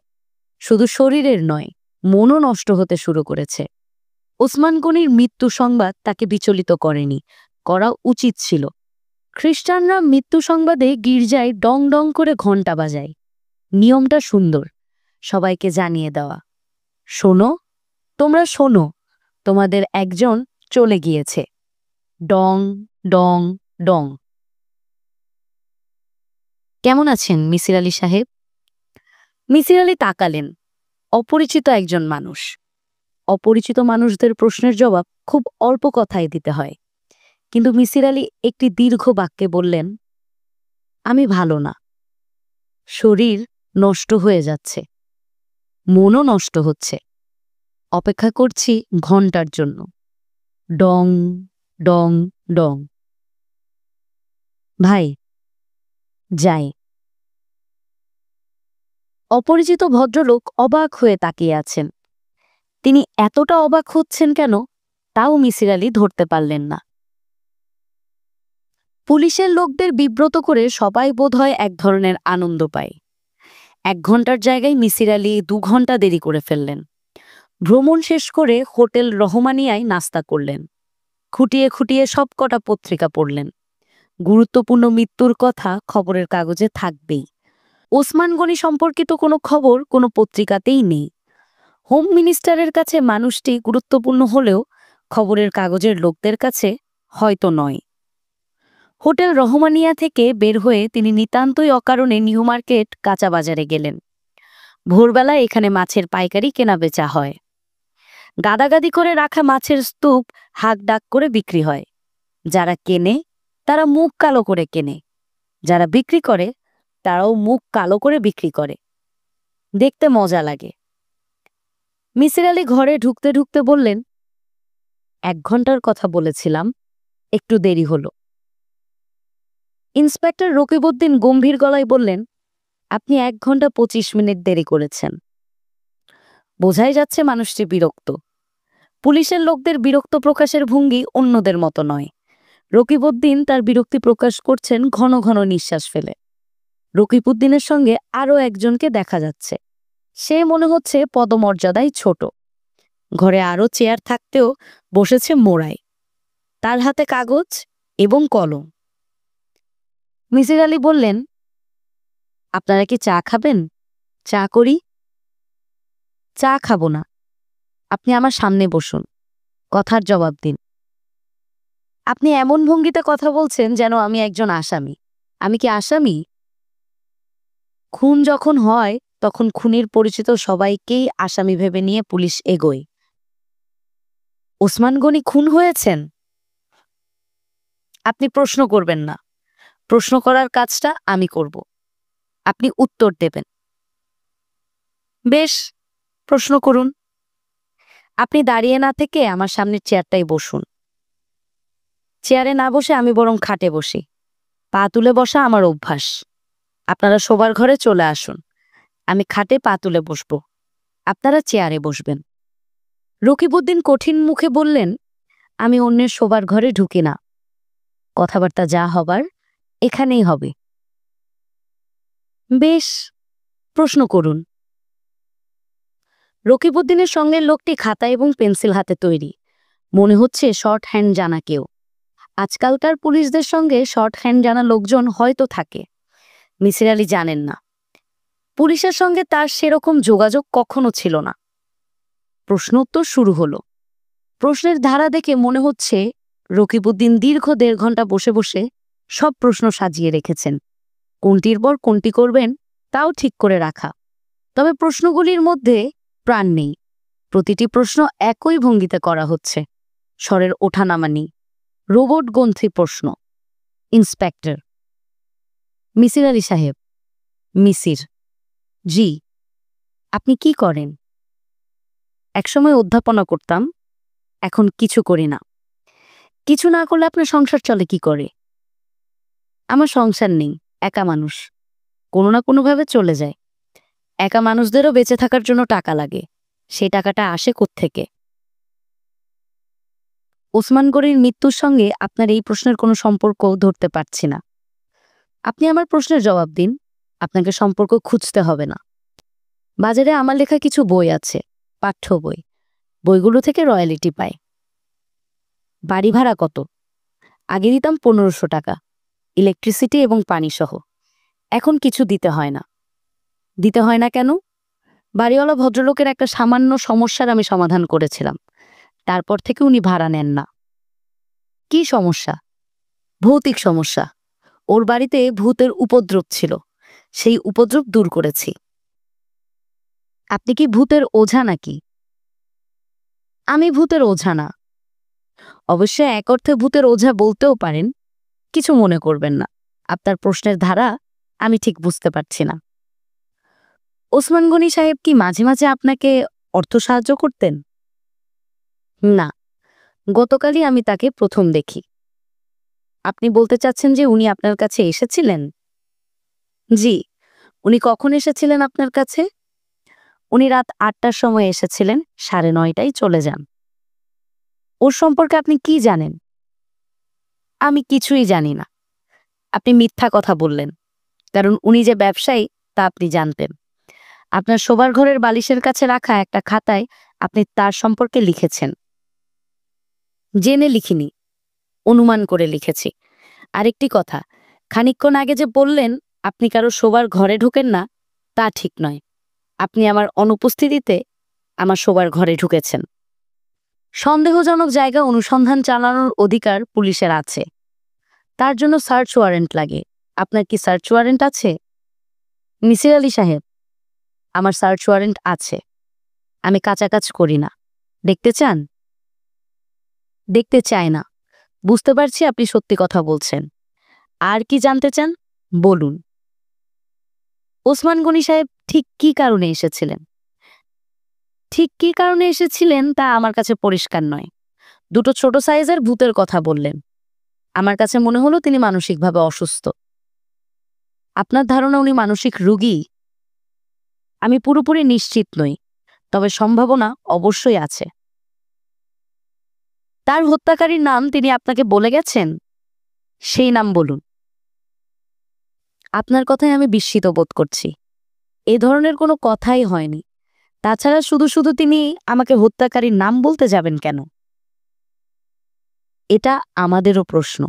শুধু শরীরের নয়, মনও নষ্ট হতে শুরু করেছে। ওসমান গনির মৃত্যু সংবাদ তাকে বিচলিত করেনি, করা উচিত ছিল। খ্রিস্টানরা মৃত্যু সংবাদে গির্জায় ডং ডং করে ঘণ্টা বাজায়। নিয়মটা সুন্দর, সবাইকে জানিয়ে দেওয়া, শোনো, তোমরা শোনো, তোমাদের একজন চলে গিয়েছে। ডং ডং ডং। কেমন আছেন মিসির আলি সাহেব? মিসির আলি তাকালেন। অপরিচিত একজন মানুষ। অপরিচিত মানুষদের প্রশ্নের জবাব খুব অল্প কথায় দিতে হয়। কিন্তু মিসির আলি একটি দীর্ঘ বাক্যে বললেন, আমি ভালো না। শরীর নষ্ট হয়ে যাচ্ছে, মনও নষ্ট হচ্ছে। অপেক্ষা করছি ঘন্টার জন্য। ডং ডং ডং। ভাই, যাই। অপরিচিত ভদ্রলোক অবাক হয়ে তাকিয়ে আছেন। তিনি এতটা অবাক হচ্ছেন কেন, তাও মিসির আলি ধরতে পারলেন না। পুলিশের লোকদের বিব্রত করে সবাই বোধহয় এক ধরনের আনন্দ পায়। 1 ঘন্টার জায়গায় মিসির আলি 2 ঘন্টা দেরি করে ফেললেন। ভ্রমণ শেষ করে হোটেল রহমানিয়ায় নাস্তা করলেন। খুঁটিয়ে খুঁটিয়ে সবকটা পত্রিকা পড়লেন। গুরুত্বপূর্ণ মৃত্যুর কথা খবরের কাগজে থাকবেই। ওসমান গনি সম্পর্কিত কোনো খবর কোনো পত্রিকাতেই নেই। হোম মিনিস্টারের কাছে মানুষটি গুরুত্বপূর্ণ হলেও খবরের কাগজের লোকদের কাছে হয়তো নয়। হোটেল রহমানিয়া থেকে বের হয়ে তিনি নিতান্তই অকারণে নিউ মার্কেট কাঁচা বাজারে গেলেন। ভোরবেলা এখানে মাছের পাইকারি কেনাবেচা হয়। গাদাগাদি করে রাখা মাছের স্তূপ হাঁক ডাক করে বিক্রি হয়। যারা কেনে তারা মুখ কালো করে কেনে, যারা বিক্রি করে তারাও মুখ কালো করে বিক্রি করে। দেখতে মজা লাগে। মিসির আলি ঘরে ঢুকতে ঢুকতে বললেন, 1 ঘন্টার কথা বলেছিলাম, একটু দেরি হলো। ইন্সপেক্টর রকিবউদ্দিন গম্ভীর গলায় বললেন, আপনি 1 ঘন্টা 25 মিনিট দেরি করেছেন। বোঝাই যাচ্ছে মানুষটি বিরক্ত। পুলিশের লোকদের বিরক্ত প্রকাশের ভঙ্গি অন্যদের মতো নয়। রকিবউদ্দিন তার বিরক্তি প্রকাশ করছেন ঘন ঘন নিঃশ্বাস ফেলে। রকিবউদ্দিনের সঙ্গে আরও একজনকে দেখা যাচ্ছে। সে মনে হচ্ছে পদমর্যাদায় ছোট। ঘরে আরও চেয়ার থাকতেও বসেছে মোড়ায়। তার হাতে কাগজ এবং কলম। মিসির আলি বললেন, আপনারা কি চা খাবেন? চা করি? চা খাবো না। আপনি আমার সামনে বসুন, কথার জবাব দিন। আপনি এমন ভঙ্গিতে কথা বলছেন যেন আমি একজন আসামি। আমি কি আসামি? খুন যখন হয় তখন খুনির পরিচিত সবাইকেই আসামি ভেবে নিয়ে পুলিশ এগোয়। ওসমান গনি খুন হয়েছেন? আপনি প্রশ্ন করবেন না। প্রশ্ন করার কাজটা আমি করব। আপনি উত্তর দেবেন। বেশ, প্রশ্ন করুন। আপনি দাঁড়িয়ে না থেকে আমার সামনের চেয়ারটাই বসুন। চেয়ারে না বসে আমি বরং খাটে বসি। পা তুলে বসা আমার অভ্যাস। আপনারা শোবার ঘরে চলে আসুন। আমি খাটে পা তুলে বসব, আপনারা চেয়ারে বসবেন। রকিবউদ্দিন কঠিন মুখে বললেন, আমি অন্যের শোবার ঘরে ঢুকি না। কথাবার্তা যা হবার এখানেই হবে। বেশ, প্রশ্ন করুন। রকিবউদ্দিনের সঙ্গের লোকটি খাতা এবং পেন্সিল হাতে তৈরি। মনে হচ্ছে শর্ট হ্যান্ড জানা কেউ। আজকালকার পুলিশদের সঙ্গে শর্ট হ্যান্ড জানা লোকজন হয়তো থাকে। মিসির আলি জানেন না। পুলিশের সঙ্গে তার সেরকম যোগাযোগ কখনো ছিল না। প্রশ্ন উত্তর শুরু হলো। প্রশ্নের ধারা দেখে মনে হচ্ছে রকিবউদ্দিন দীর্ঘ 1.5 ঘন্টা বসে বসে সব প্রশ্ন সাজিয়ে রেখেছেন। কোনটির পর কোনটি করবেন তাও ঠিক করে রাখা। তবে প্রশ্নগুলির মধ্যে প্রাণ নেই। প্রতিটি প্রশ্ন একই ভঙ্গিতে করা হচ্ছে, স্বরের ওঠানামা নেই। রোবটগ্রন্থি প্রশ্ন। ইন্সপেক্টর: মিসির আলী সাহেব। মিসির: জি। আপনি কি করেন? একসময় অধ্যাপনা করতাম, এখন কিছু করি না। কিছু না করলে আপনার সংসার চলে কি করে? আমার সংসার নেই, একা মানুষ, কোনো না কোনোভাবে চলে যায়। একা মানুষদেরও বেঁচে থাকার জন্য টাকা লাগে, সেই টাকাটা আসে কোত্থেকে? ওসমান গনির মৃত্যুর সঙ্গে আপনার এই প্রশ্নের কোনো সম্পর্ক ধরতে পারছি না। আপনি আমার প্রশ্নের জবাব দিন, আপনাকে সম্পর্ক খুঁজতে হবে না। বাজারে আমার লেখা কিছু বই আছে, পাঠ্য বই। বইগুলো থেকে রয়্যালিটি পাই। বাড়ি ভাড়া কত? আগে দিতাম 1500 টাকা, ইলেকট্রিসিটি এবং পানি সহ। এখন কিছু দিতে হয় না। দিতে হয় না কেন? বাড়িওয়ালা ভদ্রলোকের একটা সামান্য সমস্যার আমি সমাধান করেছিলাম, তারপর থেকে উনি ভাড়া নেন না। কি সমস্যা? ভৌতিক সমস্যা। ওর বাড়িতে ভূতের উপদ্রব ছিল, সেই উপদ্রব দূর করেছি। আপনি কি ভূতের ওঝা নাকি? আমি ভূতের ওঝা না। অবশ্য এক অর্থে ভূতের ওঝা বলতেও পারেন। কিছু মনে করবেন না, আপনার প্রশ্নের ধারা আমি ঠিক বুঝতে পারছি না। ওসমান গনি সাহেব কি মাঝে মাঝে আপনাকে অর্থ সাহায্য করতেন? না, গতকালই আমি তাকে প্রথম দেখি। আপনি বলতে চাচ্ছেন যে উনি আপনার কাছে এসেছিলেন? জি। উনি কখন এসেছিলেন আপনার কাছে? উনি রাত 8টার সময় এসেছিলেন, 9:30টায় চলে যান। ওর সম্পর্কে আপনি কি জানেন? আমি কিছুই জানি না। আপনি মিথ্যা কথা বললেন, কারণ উনি যে ব্যবসায়ী তা আপনি জানতেন। আপনার শোবার ঘরের বালিশের কাছে রাখা একটা খাতায় আপনি তার সম্পর্কে লিখেছেন। জেনে লিখিনি, অনুমান করে লিখেছি। আরেকটি কথা, খানিকক্ষণ আগে যে বললেন আপনি কারো শোবার ঘরে ঢোকেন না, তা ঠিক নয়। আপনি আমার অনুপস্থিতিতে আমার শোবার ঘরে ঢুকেছেন। সন্দেহজনক জায়গা অনুসন্ধান চালানোর অধিকার পুলিশের আছে, তার জন্য সার্চ ওয়ারেন্ট লাগে। আপনার কি সার্চ ওয়ারেন্ট আছে? মিসির আলী সাহেব, আমার সার্চ ওয়ারেন্ট আছে। আমি কাঁচা কাজ করি না। দেখতে চান? দেখতে চাই না। বুঝতে পারছি আপনি সত্যি কথা বলছেন। আর কি জানতে চান বলুন। ওসমান গনি সাহেব ঠিক কি কারণে এসেছিলেন? ঠিক কি কারণে এসেছিলেন তা আমার কাছে পরিষ্কার নয়। দুটো ছোট সাইজের ভূতের কথা বললেন। আমার কাছে মনে হলো তিনি মানসিকভাবে অসুস্থ। আপনার ধারণা উনি মানসিক রোগী? আমি পুরোপুরি নিশ্চিত নই, তবে সম্ভাবনা অবশ্যই আছে। তার হত্যাকারীর নাম তিনি আপনাকে বলে গেছেন? সেই নাম বলুন। আপনার কথায় আমি বিস্মিত বোধ করছি। এ ধরনের কোনো কথাই হয়নি। তাছাড়া শুধু শুধু তিনি আমাকে হত্যাকারীর নাম বলতে যাবেন কেন? এটা আমাদেরও প্রশ্ন।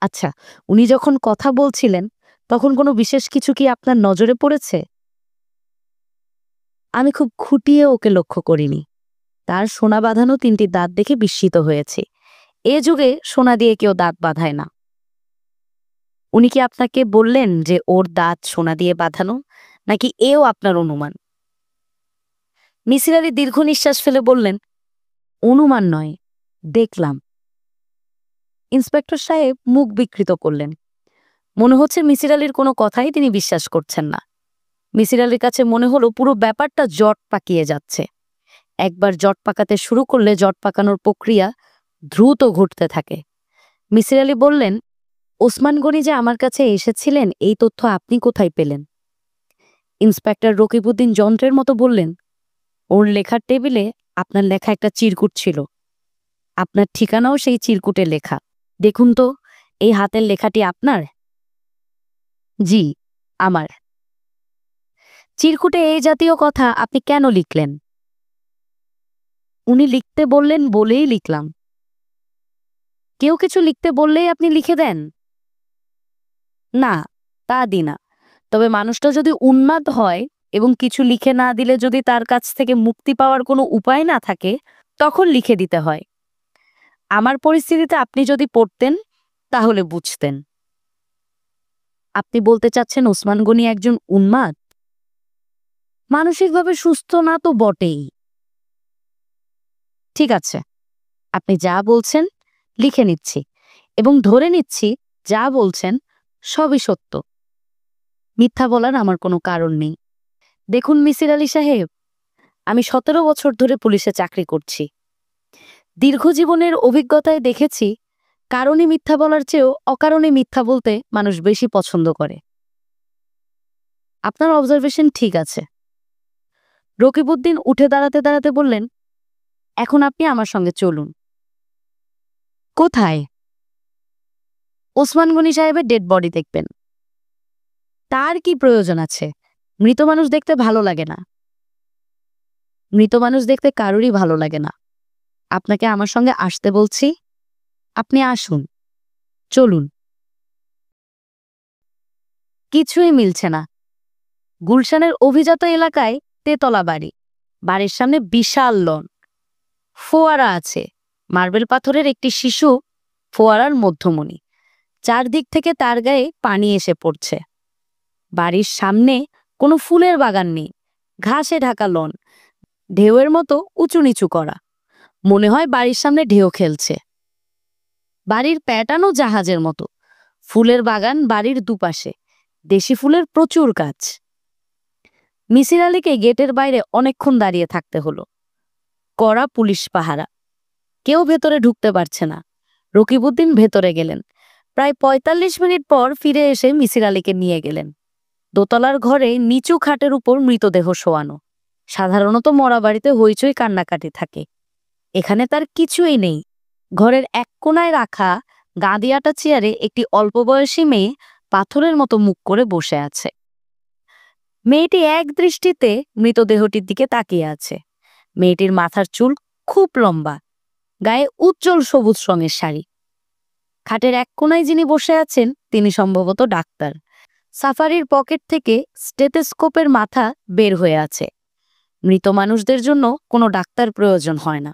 আচ্ছা, উনি যখন কথা বলছিলেন তখন কোনো বিশেষ কিছু কি আপনার নজরে পড়েছে? আমি খুব খুঁটিয়ে ওকে লক্ষ্য করিনি। তার সোনা বাঁধানো 3টি দাঁত দেখে বিস্মিত হয়েছে। এ যুগে সোনা দিয়ে কেউ দাঁত বাঁধায় না। উনি কি আপনাকে বললেন যে ওর দাঁত সোনা দিয়ে বাঁধানো, নাকি এও আপনার অনুমান? মিসির আলী দীর্ঘ নিঃশ্বাস ফেলে বললেন, অনুমান নয়, দেখলাম। ইন্সপেক্টর সাহেব মুখ বিকৃত করলেন। মনে হচ্ছে মিসির আলীর কোনো কথাই তিনি বিশ্বাস করছেন না। মিসির আলীর কাছে মনে হলো পুরো ব্যাপারটা জট পাকিয়ে যাচ্ছে। একবার জট পাকাতে শুরু করলে জট পাকানোর প্রক্রিয়া দ্রুত ঘটতে থাকে। মিসির আলী বললেন, ওসমান গনি যে আমার কাছে এসেছিলেন এই তথ্য আপনি কোথায় পেলেন? ইন্সপেক্টর রকিবউদ্দিন যন্ত্রের মতো বললেন, ওর লেখার টেবিলে আপনার লেখা একটা চিরকুট ছিল। আপনার ঠিকানাও সেই চিরকুটে লেখা। দেখুন তো, এই হাতের লেখাটি আপনার? জি, আমার। চিরকুটে এই জাতীয় কথা আপনি কেন লিখলেন? উনি লিখতে বললেন বলেই লিখলাম। কেউ কিছু লিখতে বললেই আপনি লিখে দেন? না, তা দিই না। তবে মানুষটা যদি উন্মাদ হয় এবং কিছু লিখে না দিলে যদি তার কাছ থেকে মুক্তি পাওয়ার কোনো উপায় না থাকে, তখন লিখে দিতে হয়। আমার পরিস্থিতিতে আপনি যদি পড়তেন তাহলে বুঝতেন। আপনি বলতে চাচ্ছেন ওসমান গনি একজন উন্মাদ? মানসিকভাবে সুস্থ না তো বটেই। ঠিক আছে, আপনি যা বলছেন লিখে নিচ্ছি এবং ধরে নিচ্ছি যা বলছেন সবই সত্য। মিথ্যা বলার আমার কোনো কারণ নেই। দেখুন মিসির আলী সাহেব, আমি 17 বছর ধরে পুলিশে চাকরি করছি। দীর্ঘ জীবনের অভিজ্ঞতায় দেখেছি, কারণে মিথ্যা বলার চেয়েও অকারণে মিথ্যা বলতে মানুষ বেশি পছন্দ করে। আপনার অবজারভেশন ঠিক আছে। রকিবউদ্দিন উঠে দাঁড়াতে দাঁড়াতে বললেন, এখন আপনি আমার সঙ্গে চলুন। কোথায়? ওসমান গনি সাহেবের ডেড বডি দেখবেন। তার কি প্রয়োজন আছে? মৃত মানুষ দেখতে ভালো লাগে না। মৃত মানুষ দেখতে কারোরই ভালো লাগে না। আপনাকে আমার সঙ্গে আসতে বলছি, আপনি আসুন, চলুন। কিছুই মিলছে না। গুলশানের অভিজাত এলাকায় তেতলা বাড়ি, বাড়ির সামনে বিশাল লন, ফোয়ারা আছে, মার্বেল পাথরের একটি শিশু ফোয়ারার মধ্যমণি, চারদিক থেকে তার গায়ে পানি এসে পড়ছে। বাড়ির সামনে কোনো ফুলের বাগান নেই, ঘাসে ঢাকা লন, ঢেউয়ের মতো উঁচু নিচু করা, মনে হয় বাড়ির সামনে ঢেউ খেলছে। বাড়ির প্যাটার্নও জাহাজের মতো, ফুলের বাগান বাড়ির দুপাশে, দেশি ফুলের প্রচুর গাছ। মিসির আলীকে গেটের বাইরে অনেকক্ষণ দাঁড়িয়ে থাকতে হলো। কড়া পুলিশ পাহারা, কেউ ভেতরে ঢুকতে পারছে না। রকিবউদ্দিন ভেতরে গেলেন। প্রায় ৪৫ মিনিট পর ফিরে এসে মিসির আলীকে নিয়ে গেলেন। দোতলার ঘরে নিচু খাটের উপর মৃতদেহ শোয়ানো। সাধারণত মরা বাড়িতে হইচই কান্নাকাটি থাকে, এখানে তার কিছুই নেই। ঘরের এক কোনায় রাখা গাদিয়াটা চেয়ারে একটি অল্প বয়সী মেয়ে পাথরের মতো মুখ করে বসে আছে। মেয়েটি এক দৃষ্টিতে মৃতদেহটির দিকে তাকিয়ে আছে। মেয়েটির মাথার চুল খুব লম্বা, গায়ে উজ্জ্বল সবুজ রঙের শাড়ি। খাটের এক কোনায় যিনি বসে আছেন তিনি সম্ভবত ডাক্তার। সাফারির পকেট থেকে স্টেথোস্কোপের মাথা বের হয়ে আছে। মৃত মানুষদের জন্য কোনো ডাক্তার প্রয়োজন হয় না।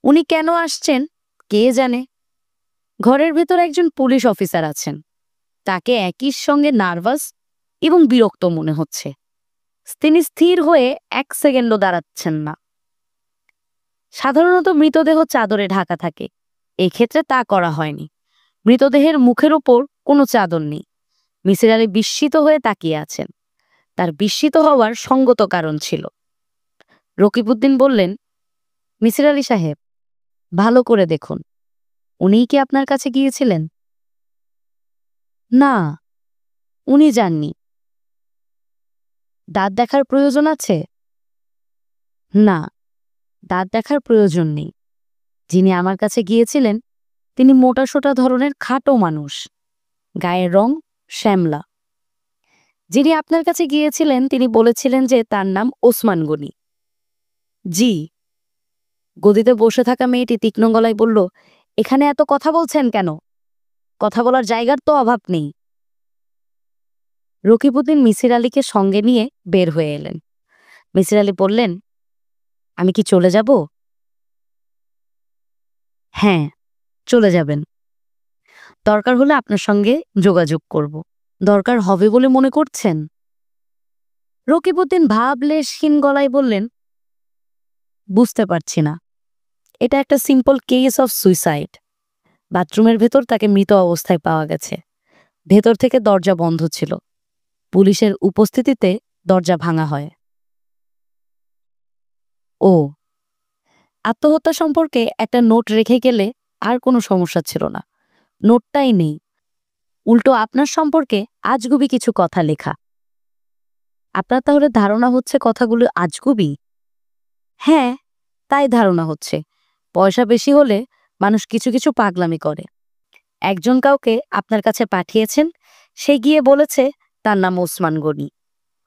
উনি কেন আসছেন কে জানে। ঘরের ভেতর একজন পুলিশ অফিসার আছেন, তাকে একই সঙ্গে নার্ভাস এবং বিরক্ত মনে হচ্ছে। তিনি স্থির হয়ে 1 সেকেন্ডও দাঁড়াচ্ছেন না। সাধারণত মৃতদেহ চাদরে ঢাকা থাকে, এক্ষেত্রে তা করা হয়নি। মৃতদেহের মুখের ওপর কোনো চাদর নেই। মিসির আলী বিস্মিত হয়ে তাকিয়ে আছেন। তার বিস্মিত হওয়ার সঙ্গত কারণ ছিল। রকিবউদ্দিন বললেন, মিসির আলী সাহেব, ভালো করে দেখুন, উনিই কি আপনার কাছে গিয়েছিলেন? না, উনি যাননি। দাঁত দেখার প্রয়োজন আছে? না, দাঁত দেখার প্রয়োজন নেই। যিনি আমার কাছে গিয়েছিলেন তিনি মোটাসোটা ধরনের খাটো মানুষ, গায়ের রং শ্যামলা। যিনি আপনার কাছে গিয়েছিলেন তিনি বলেছিলেন যে তার নাম ওসমান গনি। জি। গদিতে বসে থাকা মেয়েটি তীক্ষ্ণ গলায় বলল, এখানে এত কথা বলছেন কেন? কথা বলার জায়গার তো অভাব নেই। রকিবউদ্দিন মিসির আলীকে সঙ্গে নিয়ে বের হয়ে এলেন। মিসির আলী বললেন, আমি কি চলে যাব? হ্যাঁ, চলে যাবেন। দরকার হলে আপনার সঙ্গে যোগাযোগ করব। দরকার হবে বলে মনে করছেন? রকিবউদ্দিন ভাবলেশহীন গলায় বললেন, বুঝতে পারছি না। এটা একটা সিম্পল কেস অফ সুইসাইড। বাথরুমের ভেতর তাকে মৃত অবস্থায় পাওয়া গেছে। ভেতর থেকে দরজা বন্ধ ছিল। পুলিশের উপস্থিতিতে দরজা ভাঙা হয়। ও, আত্মহত্যা সম্পর্কে একটা নোট রেখে গেলে আর কোনো সমস্যা ছিল না। নোটটাই নেই, উল্টো আপনার সম্পর্কে আজগুবি কিছু কথা লেখা। আপনার তাহলে ধারণা হচ্ছে কথাগুলো আজগুবি? হ্যাঁ, তাই ধারণা হচ্ছে। পয়সা বেশি হলে মানুষ কিছু কিছু পাগলামি করে। একজন কাউকে আপনার কাছে পাঠিয়েছেন, সে গিয়ে বলেছে তার নাম ওসমান গনি।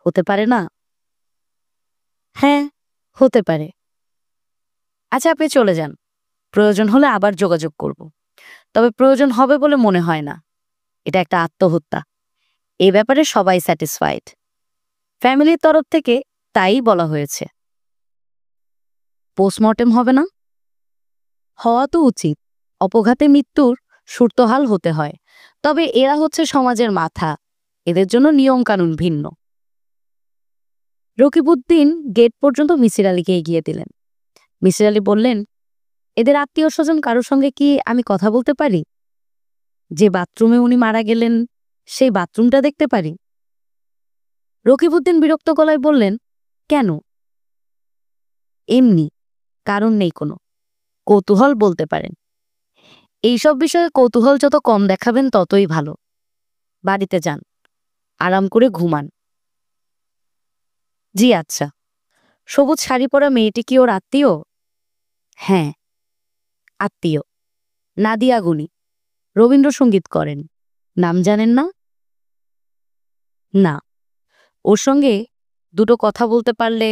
হতে পারে না? হ্যাঁ, হতে পারে। আচ্ছা, আপনি চলে যান। প্রয়োজন হলে আবার যোগাযোগ করব। তবে প্রয়োজন হবে বলে মনে হয় না। এটা একটা আত্মহত্যা। এ ব্যাপারে সবাই স্যাটিসফাইড। ফ্যামিলির তরফ থেকে তাই বলা হয়েছে। পোস্টমর্টেম হবে না? হওয়া তো উচিত। অপঘাতে মৃত্যুর সুরতহাল হতে হয়, তবে এরা হচ্ছে সমাজের মাথা, এদের জন্য নিয়মকানুন ভিন্ন। রকিবউদ্দিন গেট পর্যন্ত মিসির আলীকে এগিয়ে দিলেন। মিসির আলী বললেন, এদের আত্মীয় স্বজন কারোর সঙ্গে কি আমি কথা বলতে পারি? যে বাথরুমে উনি মারা গেলেন সেই বাথরুমটা দেখতে পারি? রকিবউদ্দিন বিরক্ত গলায় বললেন, কেন? এমনি, কারণ নেই কোনো। কৌতূহল বলতে পারেন। এইসব বিষয়ে কৌতূহল যত কম দেখাবেন ততই ভালো। বাড়িতে যান, আরাম করে ঘুমান। জি আচ্ছা। সবুজ শাড়ি পরা মেয়েটি কি ওর আত্মীয়? হ্যাঁ, আত্মীয়। নাদিয়া গুনি, রবীন্দ্রসঙ্গীত করেন। নাম জানেন না? না। ওর সঙ্গে দুটো কথা বলতে পারলে।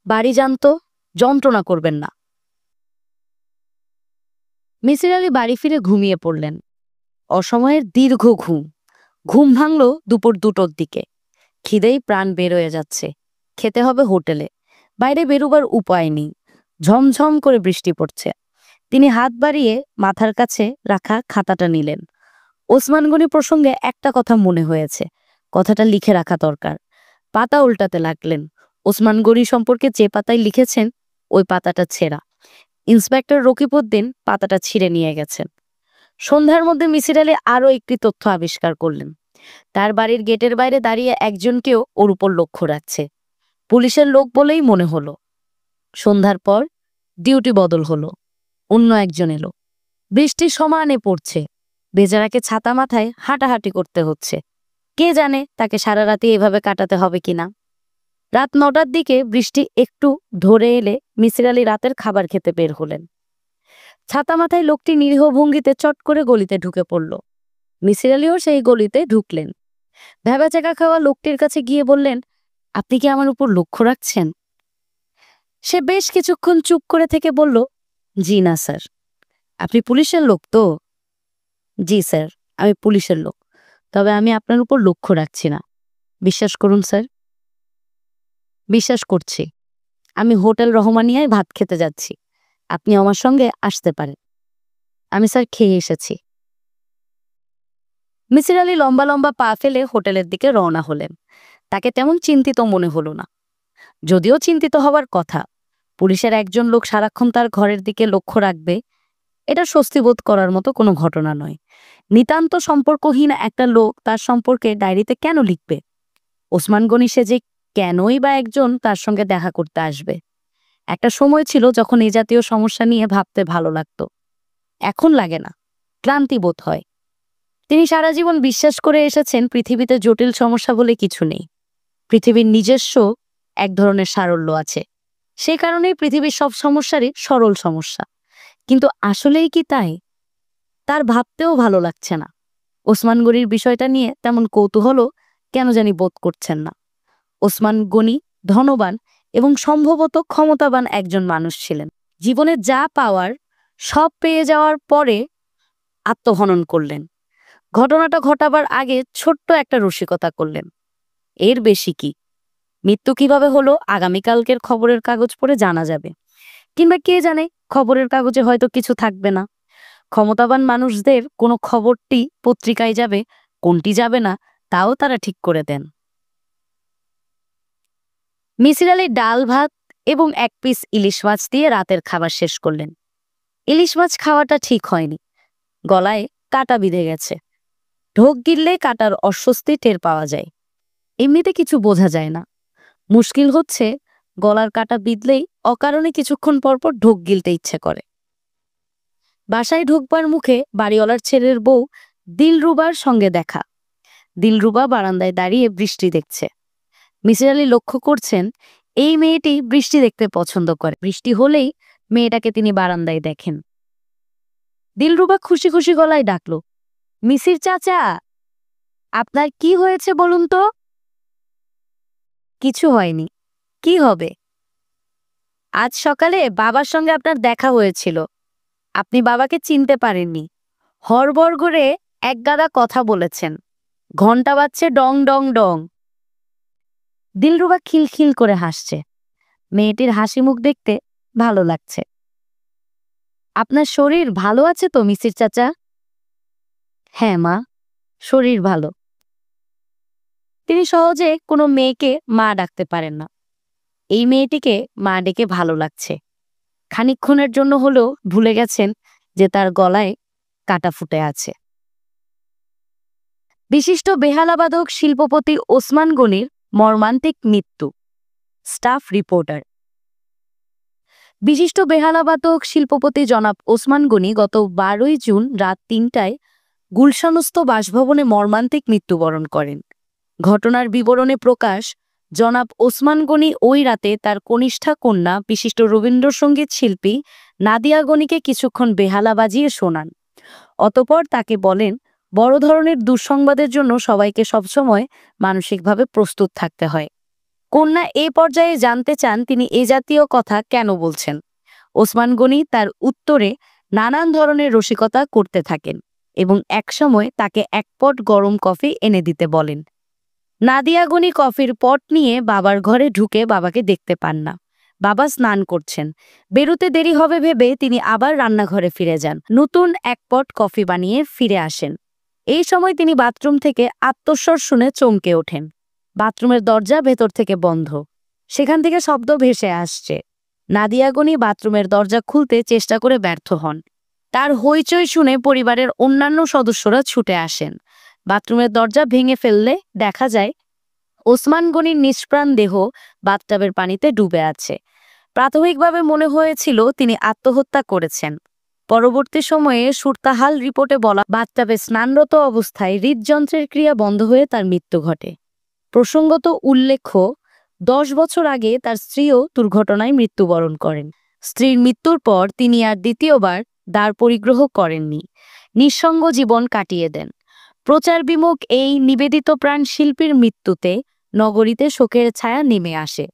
বাড়ি যান তো, যন্ত্রণা করবেন না। মিসির আলী বাড়ি ফিরে ঘুমিয়ে পড়লেন। অসময়ের দীর্ঘ ঘুম। ঘুম ভাঙল দুপুর 2টোর দিকে। খিদেই প্রাণ বের হয়ে যাচ্ছে। খেতে হবে হোটেলে। বাইরে বেরোবার উপায় নেই। ঝমঝম করে বৃষ্টি পড়ছে। তিনি হাত বাড়িয়ে মাথার কাছে রাখা খাতাটা নিলেন। ওসমান গনি প্রসঙ্গে একটা কথা মনে হয়েছে, কথাটা লিখে রাখা দরকার। পাতা উল্টাতে লাগলেন। ওসমান গনি সম্পর্কে যে পাতায় লিখেছেন ওই পাতাটা ছেঁড়া। ইন্সপেক্টর রকিবউদ্দিন পাতাটা ছিঁড়ে নিয়ে গেছেন। সন্ধ্যার মধ্যে মিসির আলী আরও একটি তথ্য আবিষ্কার করলেন। তার বাড়ির গেটের বাইরে দাঁড়িয়ে একজনকেও ওর উপর লক্ষ্য রাখছে। পুলিশের লোক বলেই মনে হলো। সন্ধ্যার পর ডিউটি বদল হলো। অন্য একজন এলো। বৃষ্টি সমানে পড়ছে। বেচারাকে ছাতা মাথায় হাঁটাহাঁটি করতে হচ্ছে। কে জানে তাকে সারা রাতে এভাবে কাটাতে হবে কিনা। রাত 9টার দিকে বৃষ্টি একটু ধরে এলে মিসির আলী রাতের খাবার খেতে বের হলেন। ছাতা মাথায় লোকটি নিরীহ ভঙ্গিতে চট করে গলিতে ঢুকে পড়ল। মিসির আলীও সেই গলিতে ঢুকলেন। ভ্যাবাচাকা খাওয়া লোকটির কাছে গিয়ে বললেন, আপনি কি আমার উপর লক্ষ্য রাখছেন? সে বেশ কিছুক্ষণ চুপ করে থেকে বলল, জি না স্যার। আপনি পুলিশের লোক তো? জি স্যার, আমি পুলিশের লোক, তবে আমি আপনার উপর লক্ষ্য রাখছি না। বিশ্বাস করুন স্যার। বিশ্বাস করছি। আমি হোটেল রহমানিয়ায় ভাত খেতে যাচ্ছি। আপনি আমার সঙ্গে আসতে পারেন। আমি স্যার খেয়ে এসেছি। মিসির আলী লম্বা লম্বা পা ফেলে হোটেলের দিকে রওনা হলেন। তাকে তেমন চিন্তিত মনে হলো না, যদিও চিন্তিত হওয়ার কথা। পুলিশের একজন লোক সারাক্ষণ তার ঘরের দিকে লক্ষ্য রাখবে, এটা স্বস্তিবোধ করার মতো কোনো ঘটনা নয়। নিতান্ত সম্পর্কহীন একটা লোক তার সম্পর্কে ডায়েরিতে কেন লিখবে? ওসমান গনি সে যে কেনই বা একজন তার সঙ্গে দেখা করতে আসবে? একটা সময় ছিল যখন এই জাতীয় সমস্যা নিয়ে ভাবতে ভালো লাগতো। এখন লাগে না, ক্লান্তি বোধ হয়। তিনি সারা জীবন বিশ্বাস করে এসেছেন পৃথিবীতে জটিল সমস্যা বলে কিছু নেই। পৃথিবীর নিজস্ব এক ধরনের সারল্য আছে। সেই কারণেই পৃথিবীর সব সমস্যারই সরল সমস্যা। কিন্তু আসলেই কি তাই? তার ভাবতেও ভালো লাগছে না। ওসমান গনির বিষয়টা নিয়ে তেমন কৌতূহলও কেন জানি বোধ করছেন না। ওসমান গনি ধনবান এবং সম্ভবত ক্ষমতাবান একজন মানুষ ছিলেন। জীবনে যা পাওয়ার সব পেয়ে যাওয়ার পরে আত্মহনন করলেন। ঘটনাটা ঘটাবার আগে ছোট্ট একটা রসিকতা করলেন। এর বেশি কি? মৃত্যু কিভাবে হলো আগামীকালকের খবরের কাগজ পড়ে জানা যাবে। কিংবা কে জানে, খবরের কাগজে হয়তো কিছু থাকবে না। ক্ষমতাবান মানুষদের কোনো খবরটি পত্রিকায় যাবে, কোনটি যাবে না তাও তারা ঠিক করে দেন। মিসির আলী ডাল ভাত এবং 1 পিস ইলিশ মাছ দিয়ে রাতের খাবার শেষ করলেন। ইলিশ মাছ খাওয়াটা ঠিক হয়নি। গলায় কাটা বিঁধে গেছে। ঢোক গিললে কাটার অস্বস্তি টের পাওয়া যায়। এমনিতে কিছু বোঝা যায় না। মুশকিল হচ্ছে গলার কাটা বিঁধলেই অকারণে কিছুক্ষণ পরপর ঢোক গিলতে ইচ্ছে করে। বাসায় ঢুকবার মুখে বাড়িওয়ালার ছেলের বউ দিলরুবার সঙ্গে দেখা। দিলরুবা বারান্দায় দাঁড়িয়ে বৃষ্টি দেখছে। মিসির আলী লক্ষ্য করছেন এই মেয়েটি বৃষ্টি দেখতে পছন্দ করে। বৃষ্টি হলেই মেয়েটাকে তিনি বারান্দায় দেখেন। দিলরুবা খুশি খুশি গলায় ডাকল, মিসির চাচা, আপনার কি হয়েছে বলুন তো? কিছু হয়নি। কি হবে? আজ সকালে বাবার সঙ্গে আপনার দেখা হয়েছিল। আপনি বাবাকে চিনতে পারেননি। হড়বড় করে একগাদা কথা বলেছেন। ঘণ্টা বাজছে ডং ডং ডং। দিলরুবা খিলখিল করে হাসছে। মেয়েটির হাসি মুখ দেখতে ভালো লাগছে। আপনার শরীর ভালো আছে তো মিসির চাচা? হ্যাঁ মা, শরীর ভালো। তিনি সহজে কোনো মেয়েকে মা ডাকতে পারেন না। এই মেয়েটিকে মা ডেকে ভালো লাগছে। খানিকক্ষণের জন্য হলেও ভুলে গেছেন যে তার গলায় কাটা ফুটে আছে। বিশিষ্ট বেহালাবাদক শিল্পপতি ওসমান গনির মর্মান্তিক মৃত্যু। Staff reporter. বিশিষ্ট বেহালাবাদক শিল্পপতি জনাব ওসমান গনি গত 12ই জুন রাত 3টায় গুলশানস্থ বাসভবনে মর্মান্তিক মৃত্যুবরণ করেন। ঘটনার বিবরণে প্রকাশ, জনাব ওসমান গনি ওই রাতে তার কনিষ্ঠা কন্যা বিশিষ্ট রবীন্দ্রসঙ্গীত শিল্পী নাদিয়া গনিকে কিছুক্ষণ বেহালা বাজিয়ে শোনান। অতঃপর তাকে বলেন, বড় ধরনের দুঃসংবাদের জন্য সবাইকে সবসময় মানসিকভাবে প্রস্তুত থাকতে হয়। কন্যা এ পর্যায়ে জানতে চান তিনি এ জাতীয় কথা কেন বলছেন। ওসমান গনি তার উত্তরে নানান ধরনের রসিকতা করতে থাকেন এবং একসময় তাকে এক পট গরম কফি এনে দিতে বলেন। নাদিয়া গনি কফির পট নিয়ে বাবার ঘরে ঢুকে বাবাকে দেখতে পান না। বাবা স্নান করছেন। বেরোতে দেরি হবে ভেবে তিনি আবার রান্নাঘরে ফিরে যান। নতুন এক পট কফি বানিয়ে ফিরে আসেন। এই সময় তিনি বাথরুম থেকে আত্মস্বর শুনে চমকে ওঠেন। বাথরুমের দরজা ভেতর থেকে বন্ধ। সেখান থেকে শব্দ ভেসে আসছে। নাদিয়া গনি বাথরুমের দরজা খুলতে চেষ্টা করে ব্যর্থ হন। তার হইচই শুনে পরিবারের অন্যান্য সদস্যরা ছুটে আসেন। বাথরুমের দরজা ভেঙে ফেললে দেখা যায় ওসমান গনির নিষ্প্রাণ দেহ বাথটাবের পানিতে ডুবে আছে। প্রাথমিকভাবে মনে হয়েছিল তিনি আত্মহত্যা করেছেন। পরবর্তী সময়ে সুরতাহাল রিপোর্টে বলা, বাথটাবে স্নানরত অবস্থায় হৃদযন্ত্রের ক্রিয়া বন্ধ হয়ে তার মৃত্যু ঘটে। প্রসঙ্গত উল্লেখ্য, 10 বছর আগে তার স্ত্রীও দুর্ঘটনায় মৃত্যুবরণ করেন। স্ত্রীর মৃত্যুর পর তিনি আর দ্বিতীয়বার দ্বার পরিগ্রহ করেননি। নিঃসঙ্গ জীবন কাটিয়ে দেন। প্রচার বিমুখ এই নিবেদিত প্রাণ শিল্পীর মৃত্যুতে নগরীতে শোকের ছায়া নেমে আসে।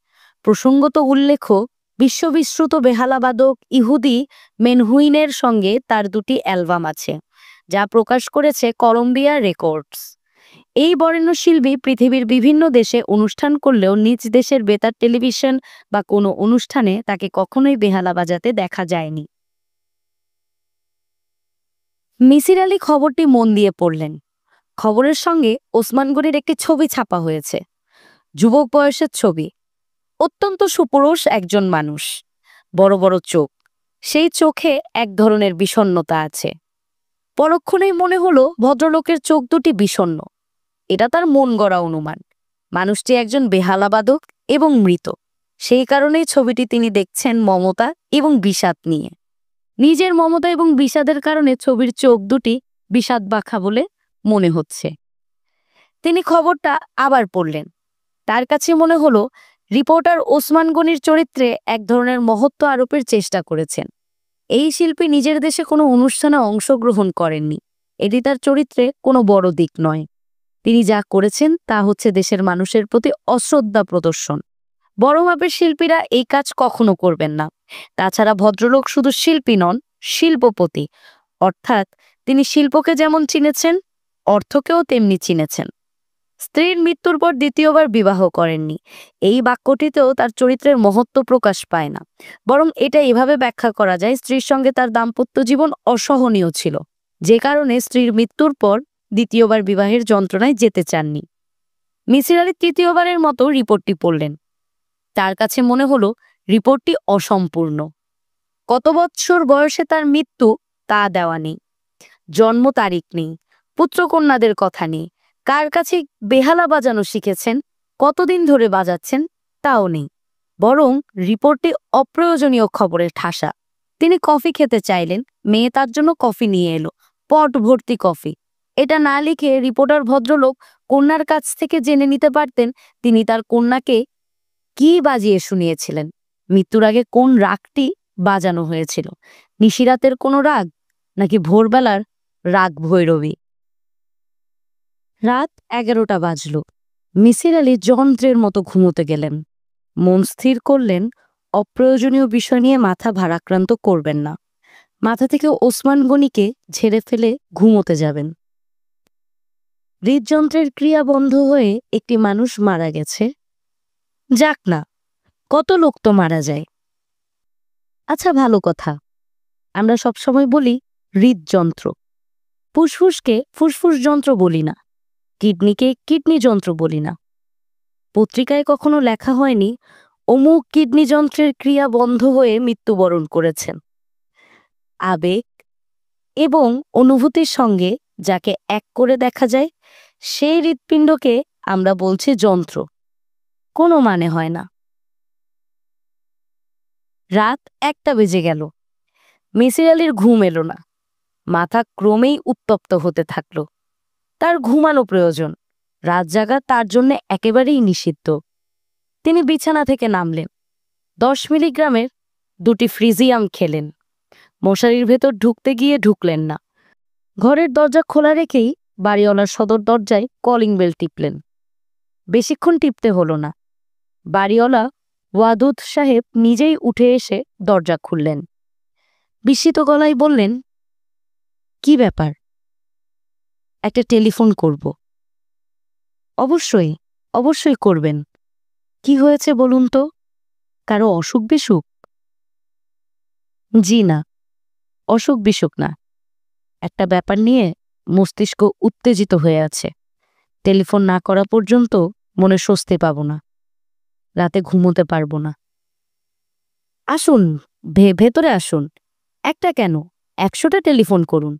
প্রসঙ্গত উল্লেখ্য, বিশ্ববিশ্রুত বেহালাবাদক ইহুদি মেনহুইনের সঙ্গে তার 2টি অ্যালবাম আছে, যা প্রকাশ করেছে কলম্বিয়া রেকর্ডস। এই বরেণ্য শিল্পী পৃথিবীর বিভিন্ন দেশে অনুষ্ঠান করলেও নিজ দেশের বেতার টেলিভিশন বা কোনো অনুষ্ঠানে তাকে কখনোই বেহালা বাজাতে দেখা যায়নি। মিসির আলী খবরটি মন দিয়ে পড়লেন। খবরের সঙ্গে ওসমান গনির একটি ছবি ছাপা হয়েছে। যুবক বয়সের ছবি। অত্যন্ত সুপুরুষ একজন মানুষ। বড় বড় চোখ। সেই চোখে এক ধরনের বিষণ্ণতা আছে। পরক্ষণেই মনে হলো ভদ্রলোকের চোখ দুটি বিষণ্ণ। এটা তার মন গড়া অনুমান। মানুষটি একজন বেহালাবাদক এবং মৃত। সেই কারণেই ছবিটি তিনি দেখছেন মমতা এবং বিষাদ নিয়ে। নিজের মমতা এবং বিষাদের কারণে ছবির চোখ দুটি বিষাদ বাঁকা বলে মনে হচ্ছে। তিনি খবরটা আবার পড়লেন। তার কাছে মনে হলো রিপোর্টার ওসমান গনির চরিত্রে এক ধরনের মহত্ব আরোপের চেষ্টা করেছেন। এই শিল্পী নিজের দেশে কোনো অনুষ্ঠানে অংশগ্রহণ করেননি। এটি তার চরিত্রে কোনো বড় দিক নয়। তিনি যা করেছেন তা হচ্ছে দেশের মানুষের প্রতি অশ্রদ্ধা প্রদর্শন। বড় মাপের শিল্পীরা এই কাজ কখনো করবেন না। তাছাড়া ভদ্রলোক শুধু শিল্পী নন, শিল্পপতি। অর্থাৎ তিনি শিল্পকে যেমন চিনেছেন, অর্থকেও তেমনি চিনেছেন। স্ত্রীর মৃত্যুর পর দ্বিতীয়বার বিবাহ করেননি। এই বাক্যটিতেও তার চরিত্রের মহত্ব প্রকাশ পায় না। বরং এটা এভাবে ব্যাখ্যা করা যায়, স্ত্রীর সঙ্গে তার দাম্পত্য জীবন অসহনীয় ছিল, যে কারণে স্ত্রীর মৃত্যুর পর দ্বিতীয়বার বিবাহের যন্ত্রণায় যেতে চাননি। মিসির আলী তৃতীয়বারের মতো রিপোর্টটি পড়লেন। তার কাছে মনে হলো রিপোর্টটি অসম্পূর্ণ। কত বৎসর বয়সে তার মৃত্যু তা দেওয়া নেই। জন্ম তারিখ নেই। পুত্রকন্যাদের কথা নেই। কার কাছে বেহালা বাজানো শিখেছেন, কতদিন ধরে বাজাচ্ছেন তাও নেই। বরং রিপোর্টটি অপ্রয়োজনীয় খবরের ঠাসা। তিনি কফি খেতে চাইলেন, মেয়ে তার জন্য কফি নিয়ে এলো, পট ভর্তি কফি। এটা না লিখে রিপোর্টার ভদ্রলোক কন্যার কাছ থেকে জেনে নিতে পারতেন তিনি তার কন্যাকে কি বাজিয়ে শুনিয়েছিলেন, মৃত্যুর আগে কোন রাগটি বাজানো হয়েছিল। নিশিরাতের কোনো রাগ, নাকি ভোরবেলার রাগ ভৈরবী। রাত 11টা বাজল। মিসির আলী যন্ত্রের মতো ঘুমোতে গেলেন। মন স্থির করলেন অপ্রয়োজনীয় বিষয় নিয়ে মাথা ভারাক্রান্ত করবেন না। মাথা থেকে ওসমান গনিকে ঝেড়ে ফেলে ঘুমোতে যাবেন। হৃদযন্ত্রের ক্রিয়া বন্ধ হয়ে একটি মানুষ মারা গেছে, যাক না, কত লোক তো মারা যায়। আচ্ছা, ভালো কথা। আমরা সবসময় বলি হৃদযন্ত্র, ফুসফুসকে ফুসফুস যন্ত্র বলি না, কিডনিকে কিডনি যন্ত্র বলি না। পত্রিকায় কখনো লেখা হয়নি অমুক কিডনি যন্ত্রের ক্রিয়া বন্ধ হয়ে মৃত্যুবরণ করেছেন। আবেগ এবং অনুভূতির সঙ্গে যাকে এক করে দেখা যায়, সেই হৃৎপিণ্ডকে আমরা বলছি যন্ত্র। কোনো মানে হয় না। রাত 1টা বেজে গেল। মিসির আলির ঘুম এলো না। মাথা ক্রমেই উত্তপ্ত হতে থাকল। তার ঘুমানো প্রয়োজন, রাত জাগা তার জন্য একেবারেই নিষিদ্ধ। তিনি বিছানা থেকে নামলেন, 10 মিলিগ্রামের 2টি ফ্রিজিয়াম খেলেন। মশারির ভেতর ঢুকতে গিয়ে ঢুকলেন না। ঘরের দরজা খোলা রেখেই বাড়িওয়ালার সদর দরজায় কলিং বেল টিপলেন। বেশিক্ষণ টিপতে হলো না। বাড়িওয়ালা ওয়াদুদ সাহেব নিজেই উঠে এসে দরজা খুললেন। বিস্মিত গলায় বললেন, কি ব্যাপার? একটা টেলিফোন করব। অবশ্যই, অবশ্যই করবেন। কি হয়েছে বলুন তো? কারো অসুখ বিসুখ? জি না, অসুখ বিসুখ না। একটা ব্যাপার নিয়ে মস্তিষ্ক উত্তেজিত হয়ে আছে। টেলিফোন না করা পর্যন্ত মনে স্বস্তি পাব না, রাতে ঘুমোতে পারবো না। আসুন, ভেতরে আসুন। একটা কেন, 100টা টেলিফোন করুন।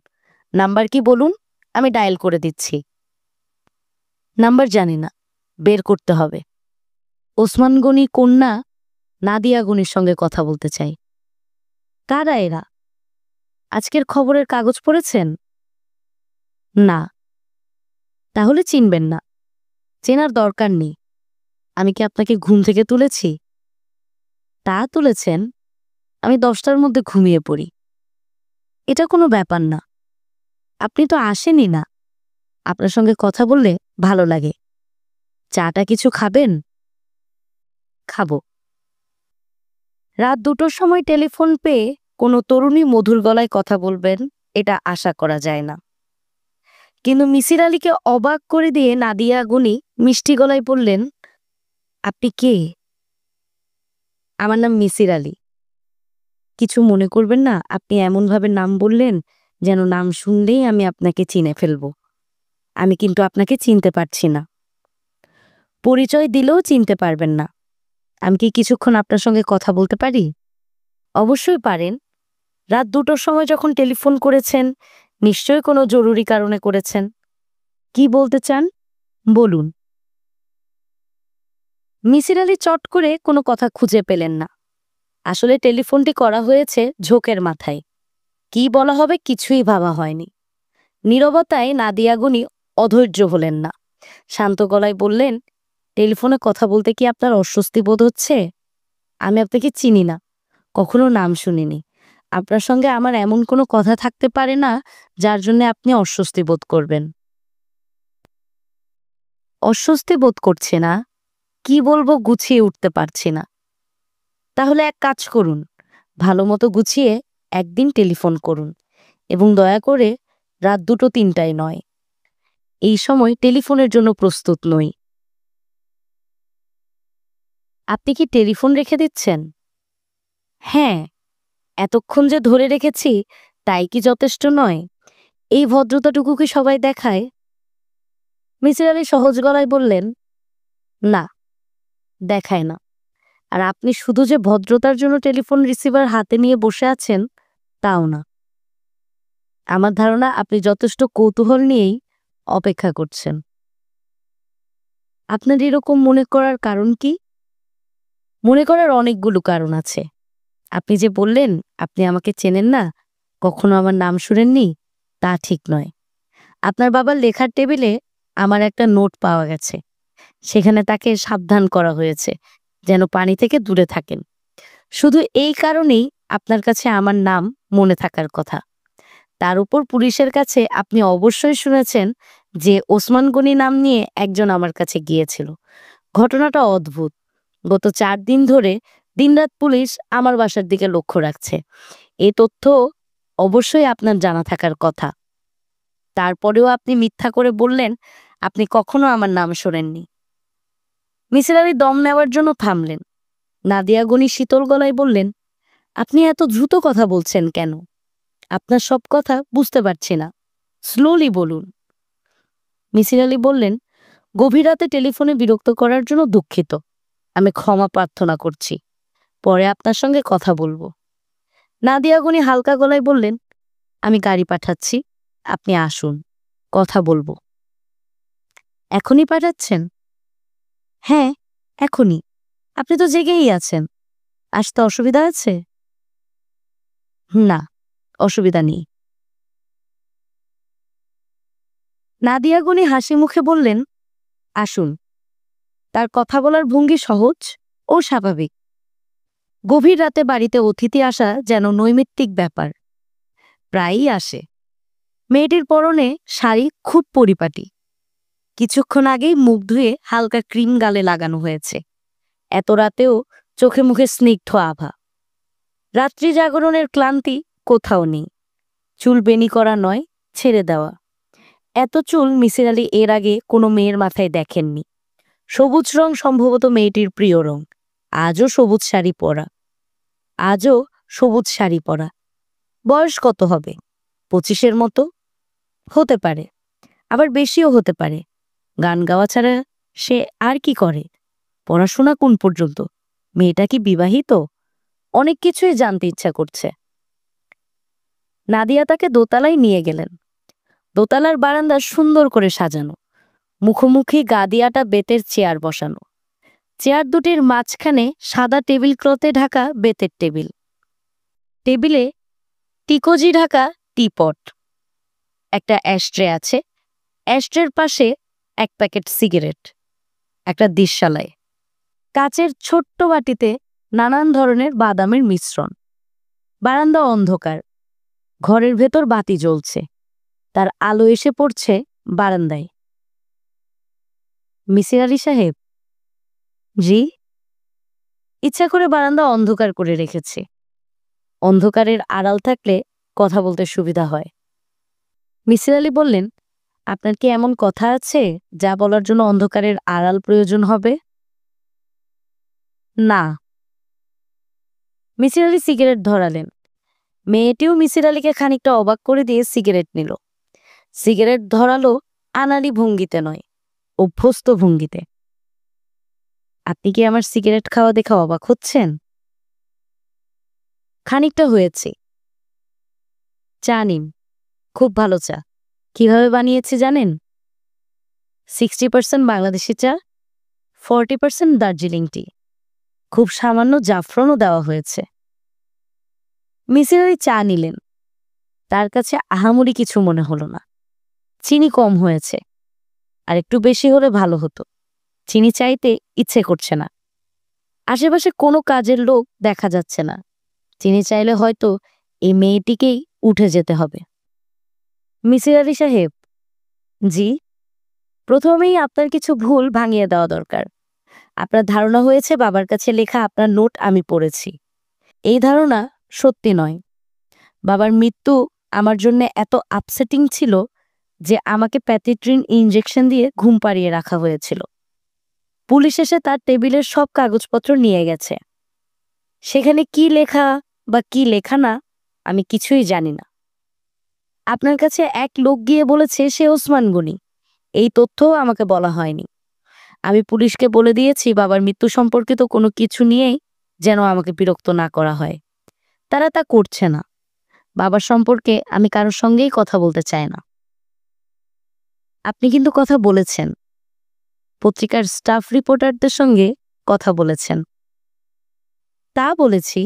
নাম্বার কি বলুন, আমি ডায়াল করে দিচ্ছি। নাম্বার জানি না, বের করতে হবে। ওসমান গনি কন্যা নাদিয়া গনির সঙ্গে কথা বলতে চাই। কারা এরা? আজকের খবরের কাগজ পড়েছেন? না। তাহলে চিনবেন না। চেনার দরকার নেই। আমি কি আপনাকে ঘুম থেকে তুলেছি? তা তুলেছেন। আমি 10টার মধ্যে ঘুমিয়ে পড়ি। এটা কোনো ব্যাপার না। আপনি তো আসেনই না। আপনার সঙ্গে কথা বললে ভালো লাগে। চাটা কিছু খাবেন? খাবো। রাত 2টোর সময় টেলিফোন পেয়ে কোনো তরুণী মধুর গলায় কথা বলবেন, এটা আশা করা যায় না। কিন্তু মিসির আলীকে অবাক করে দিয়ে নাদিয়া গুনি মিষ্টি গলায় বললেন, আপনি কে? আমার নাম মিসির আলী। কিছু মনে করবেন না, আপনি এমনভাবে নাম বললেন যেন নাম শুনলেই আমি আপনাকে চিনে ফেলব। আমি কিন্তু আপনাকে চিনতে পারছি না। পরিচয় দিলেও চিনতে পারবেন না। আমি কি কিছুক্ষণ আপনার সঙ্গে কথা বলতে পারি? অবশ্যই পারেন। রাত 2টোর সময় যখন টেলিফোন করেছেন, নিশ্চয়ই কোনো জরুরি কারণে করেছেন। কি বলতে চান বলুন। মিসির আলী চট করে কোনো কথা খুঁজে পেলেন না। আসলে টেলিফোনটি করা হয়েছে ঝোঁকের মাথায়। কি বলা হবে কিছুই ভাবা হয়নি। নীরবতায় নাদিয়া গুনি অধৈর্য হলেন না। শান্ত গলায় বললেন, টেলিফোনে কথা বলতে কি আপনার অস্বস্তি বোধ হচ্ছে? আমি আপনাকে চিনি না, কখনো নাম শুনিনি। আপনার সঙ্গে আমার এমন কোনো কথা থাকতে পারে না যার জন্য আপনি অস্বস্তি বোধ করবেন। অস্বস্তি বোধ করছে না? কি বলবো গুছিয়ে উঠতে পারছি না। তাহলে এক কাজ করুন, ভালো মতো গুছিয়ে একদিন টেলিফোন করুন, এবং দয়া করে রাত 2টো 3টায় নয়। এই সময় টেলিফোনের জন্য প্রস্তুত নই। আপনি কি টেলিফোন রেখে দিচ্ছেন? হ্যাঁ, এতক্ষণ যে ধরে রেখেছি তাই কি যথেষ্ট নয়? এই ভদ্রতাটুকু কি সবাই দেখায়? মিসির আলী সহজ গলায় বললেন, না, দেখায় না। আর আপনি শুধু যে ভদ্রতার জন্য টেলিফোন রিসিভার হাতে নিয়ে বসে আছেন তাও না। আমার ধারণা আপনি যথেষ্ট কৌতূহল নিয়েই অপেক্ষা করছেন। আপনার এরকম মনে করার কারণ কি? মনে করার অনেকগুলো কারণ আছে। আপনি যে বললেন আপনি আমাকে চেনেন না, কখনো আমার নাম শুনেননি, তা ঠিক নয়। আপনার বাবার লেখার টেবিলে আমার একটা নোট পাওয়া গেছে। সেখানে তাকে সাবধান করা হয়েছে যেন পানি থেকে দূরে থাকেন। শুধু এই কারণেই আপনার কাছে আমার নাম মনে থাকার কথা। তার উপর পুলিশের কাছে আপনি অবশ্যই শুনেছেন যে ওসমান গনি নাম নিয়ে একজন আমার কাছে গিয়েছিল। ঘটনাটা অদ্ভুত। গত 4 দিন ধরে দিনরাত পুলিশ আমার বাসার দিকে লক্ষ্য রাখছে। এই তথ্য অবশ্যই আপনার জানা থাকার কথা। তারপরেও আপনি মিথ্যা করে বললেন আপনি কখনো আমার নাম শোনেননি। মিসির আলি দম নেওয়ার জন্য থামলেন। নাদিয়া গনি শীতল গলায় বললেন, আপনি এত দ্রুত কথা বলছেন কেন? আপনার সব কথা বুঝতে পারছি না, স্লোলি বলুন। মিসির আলি বললেন, গভীর রাতে টেলিফোনে বিরক্ত করার জন্য দুঃখিত। আমি ক্ষমা প্রার্থনা করছি। পরে আপনার সঙ্গে কথা বলবো। নাদিয়া গনি হালকা গলায় বললেন, আমি গাড়ি পাঠাচ্ছি, আপনি আসুন, কথা বলবো। এখনই পাঠাচ্ছেন? হ্যাঁ, এখনই। আপনি তো জেগেই আছেন। আসতে অসুবিধা আছে? না, অসুবিধা নেই। নাদিয়া গনি হাসি মুখে বললেন, আসুন। তার কথা বলার ভঙ্গি সহজ ও স্বাভাবিক। গভীর রাতে বাড়িতে অতিথি আসা যেন নৈমিত্তিক ব্যাপার। প্রায়ই আসে। মেয়েটির পরনে শাড়ি খুব পরিপাটি। কিছুক্ষণ আগেই মুখ ধুয়ে হালকা ক্রিম গালে লাগানো হয়েছে। এত রাতেও চোখে মুখে স্নিগ্ধ আভা। রাত্রি জাগরণের ক্লান্তি কোথাও নেই। চুল বেনি করা নয়, ছেড়ে দেওয়া। এত চুল মিসির আলি এর আগে কোনো মেয়ের মাথায় দেখেননি। সবুজ রং সম্ভবত মেয়েটির প্রিয় রং। আজও সবুজ শাড়ি পরা। বয়স কত হবে? 25-এর মতো হতে পারে, আবার বেশিও হতে পারে। গান গাওয়া ছাড়া সে আর কি করে? পড়াশোনা কোন পর্যন্ত? মেয়েটা কি বিবাহিত? অনেক কিছুই জানতে ইচ্ছা করছে। নাদিয়া তাকে দোতলায় নিয়ে গেলেন। দোতলার বারান্দা সুন্দর করে সাজানো। মুখোমুখি গাদিয়াটা বেতের চেয়ার বসানো। চেয়ার দুটির মাঝখানে সাদা টেবিল ক্লথে ঢাকা বেতের টেবিল। টেবিলে টিকোজি ঢাকা টিপট। একটা অ্যাশট্রে আছে। অ্যাশট্রের পাশে এক প্যাকেট সিগারেট, একটা দিশালায়। কাচের ছোট্ট বাটিতে নানান ধরনের বাদামের মিশ্রণ। বারান্দা অন্ধকার। ঘরের ভেতর বাতি জ্বলছে। তার আলো এসে পড়ছে বারান্দায়। মিসির আলি সাহেব? জি। ইচ্ছা করে বারান্দা অন্ধকার করে রেখেছি। অন্ধকারের আড়াল থাকলে কথা বলতে সুবিধা হয়। মিসির আলি বললেন, আপনার কি এমন কথা আছে যা বলার জন্য অন্ধকারের আড়াল প্রয়োজন হবে? না। মিসির আলি সিগারেট ধরালেন। মেয়েটিও মিসির আলিকে খানিকটা অবাক করে দিয়ে সিগারেট নিল। সিগারেট ধরালো আনাড়ি ভঙ্গিতে নয়, অভ্যস্ত ভঙ্গিতে। আপনি কি আমার সিগারেট খাওয়া দেখে অবাক হচ্ছেন? খানিকটা হয়েছে। চা নিন, খুব ভালো চা। কিভাবে বানিয়েছি জানেন? 60% বাংলাদেশি চা, 40% দার্জিলিং টি। খুব সামান্য জাফরানও দেওয়া হয়েছে। মিসির আলি চা নিলেন। তার কাছে আহামরি কিছু মনে হলো না। চিনি কম হয়েছে, আর একটু বেশি হলে ভালো হতো। চিনি চাইতে ইচ্ছে করছে না। আশেপাশে কোনো কাজের লোক দেখা যাচ্ছে না। চিনি চাইলে হয়তো এই মেয়েটিকেই উঠে যেতে হবে। মিসির আলি সাহেব? জি। প্রথমেই আপনার কিছু ভুল ভাঙিয়ে দেওয়া দরকার। আপনার ধারণা হয়েছে বাবার কাছে লেখা আপনার নোট আমি পড়েছি। এই ধারণা সত্যি নয়। বাবার মৃত্যু আমার জন্য এত আপসেটিং ছিল যে আমাকে প্যাথিট্রিন ইনজেকশন দিয়ে ঘুম পাড়িয়ে রাখা হয়েছিল। পুলিশ এসে তার টেবিলের সব কাগজপত্র নিয়ে গেছে। সেখানে কি লেখা বা কি লেখা না আমি কিছুই জানি না। আপনার কাছে এক লোক গিয়ে বলেছে সে ওসমান গনি। এই তথ্যও আমাকে বলা হয়নি। আমি পুলিশকে বলে দিয়েছি বাবার মৃত্যু সম্পর্কিত কোনো কিছু নিয়েই যেন আমাকে বিরক্ত না করা হয়। তারা তা করছে না। বাবার সম্পর্কে আমি কারোর সঙ্গেই কথা বলতে চাই না। আপনি কিন্তু কথা বলেছেন। পত্রিকার স্টাফ রিপোর্টারদের সঙ্গে কথা বলেছেন। তা বলেছি।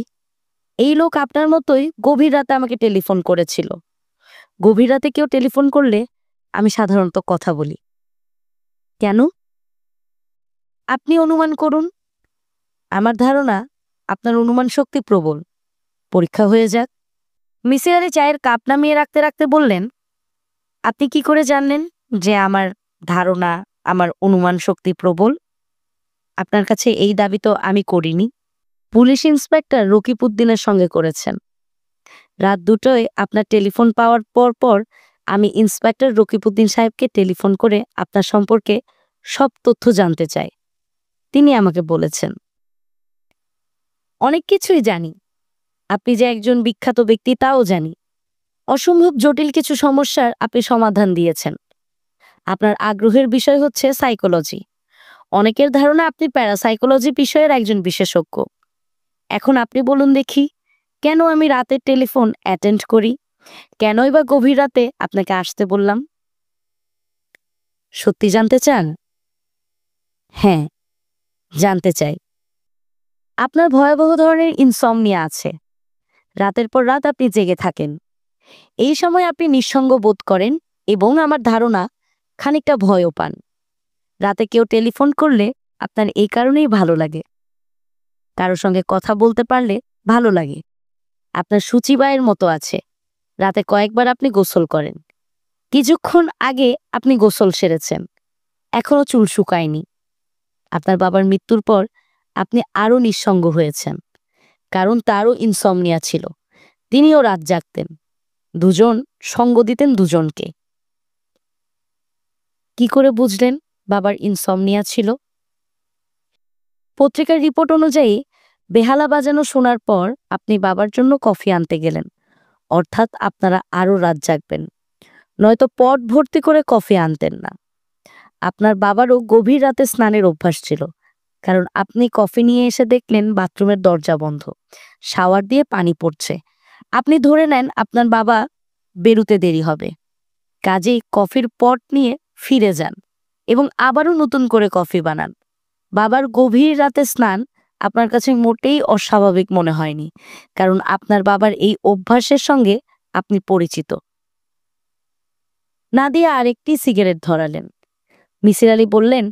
এই লোক আপনার মতোই গভীর রাতে আমাকে টেলিফোন করেছিল। গভীর রাতে কেউ টেলিফোন করলে আমি সাধারণত কথা বলি। কেন? আপনি অনুমান করুন। আমার ধারণা আপনার অনুমান শক্তি প্রবল। পরীক্ষা হয়ে যাক। মিসির আলি চায়ের কাপ নামিয়ে রাখতে রাখতে বললেন, আপনি কি করে জানলেন যে আমার ধারণা, আমার অনুমান শক্তি প্রবল? আপনার কাছে এই দাবি তো আমি করিনি। পুলিশ ইন্সপেক্টর রকিবউদ্দিনের সঙ্গে করেছেন। রাত 2টায় আপনার টেলিফোন পাওয়ার পর আমি ইন্সপেক্টর রকিবউদ্দিন সাহেবকে টেলিফোন করে আপনার সম্পর্কে সব তথ্য জানতে চাই। তিনি আমাকে বলেছেন। অনেক কিছুই জানি। আপনি যে একজন বিখ্যাত ব্যক্তি তাও জানি। অসম্ভব জটিল কিছু সমস্যার আপনি সমাধান দিয়েছেন। আপনার আগ্রহের বিষয় হচ্ছে সাইকোলজি। অনেকের ধারণা আপনি প্যারাসাইকোলজি বিষয়ের একজন বিশেষজ্ঞ। এখন আপনি বলুন দেখি, কেন আমি রাতের টেলিফোন অ্যাটেন্ড করি? কেনই বা গভীর রাতে আপনাকে আসতে বললাম? সত্যি জানতে চান? হ্যাঁ, জানতে চাই। আপনার ভয়াবহ ধরনের ইনসমনিয়া আছে। রাতের পর রাত আপনি জেগে থাকেন। এই সময় আপনি নিঃসঙ্গ বোধ করেন এবং আমার ধারণা খানিকটা ভয়ও পান। রাতে কেউ টেলিফোন করলে আপনার এই কারণেই ভালো লাগে। কারো সঙ্গে কথা বলতে পারলে ভালো লাগে। আপনার সূচিবায়ের মতো আছে। রাতে কয়েকবার আপনি গোসল করেন। কিছুক্ষণ আগে আপনি গোসল সেরেছেন। এখনো চুল শুকায়নি। আপনার বাবার মৃত্যুর পর আপনি আরও নিঃসঙ্গ হয়েছেন, কারণ তারও ইনসমনিয়া ছিল। তিনিও রাত জাগতেন। দুজন সঙ্গ দিতেন দুজনকে। কি করে বুঝলেন বাবার ইনসমনিয়া ছিল? পত্রিকার রিপোর্ট অনুযায়ী বেহালা বাজানো শোনার পর আপনি বাবার জন্য কফি আনতে গেলেন, অর্থাৎ আপনারা আরও রাত জাগবেন। নয়তো পট ভর্তি করে কফি আনতেন না। আপনার বাবারও গভীর রাতে স্নানের অভ্যাস ছিল, কারণ আপনি কফি নিয়ে এসে দেখলেন বাথরুমের দরজা বন্ধ, শাওয়ার দিয়ে পানি পড়ছে। আপনি ধরে নেন আপনার বাবা বেরুতে দেরি হবে, কাজেই কফির পট নিয়ে ফিরে যান এবং আবারও নতুন করে কফি বানান। বাবার গভীর রাতে স্নান আপনার কাছে মোটেই অস্বাভাবিক মনে হয়নি, কারণ আপনার বাবার এই অভ্যাসের সঙ্গে আপনি পরিচিত। নাদিয়া আরেকটি সিগারেট ধরালেন। মিসির আলী বললেন,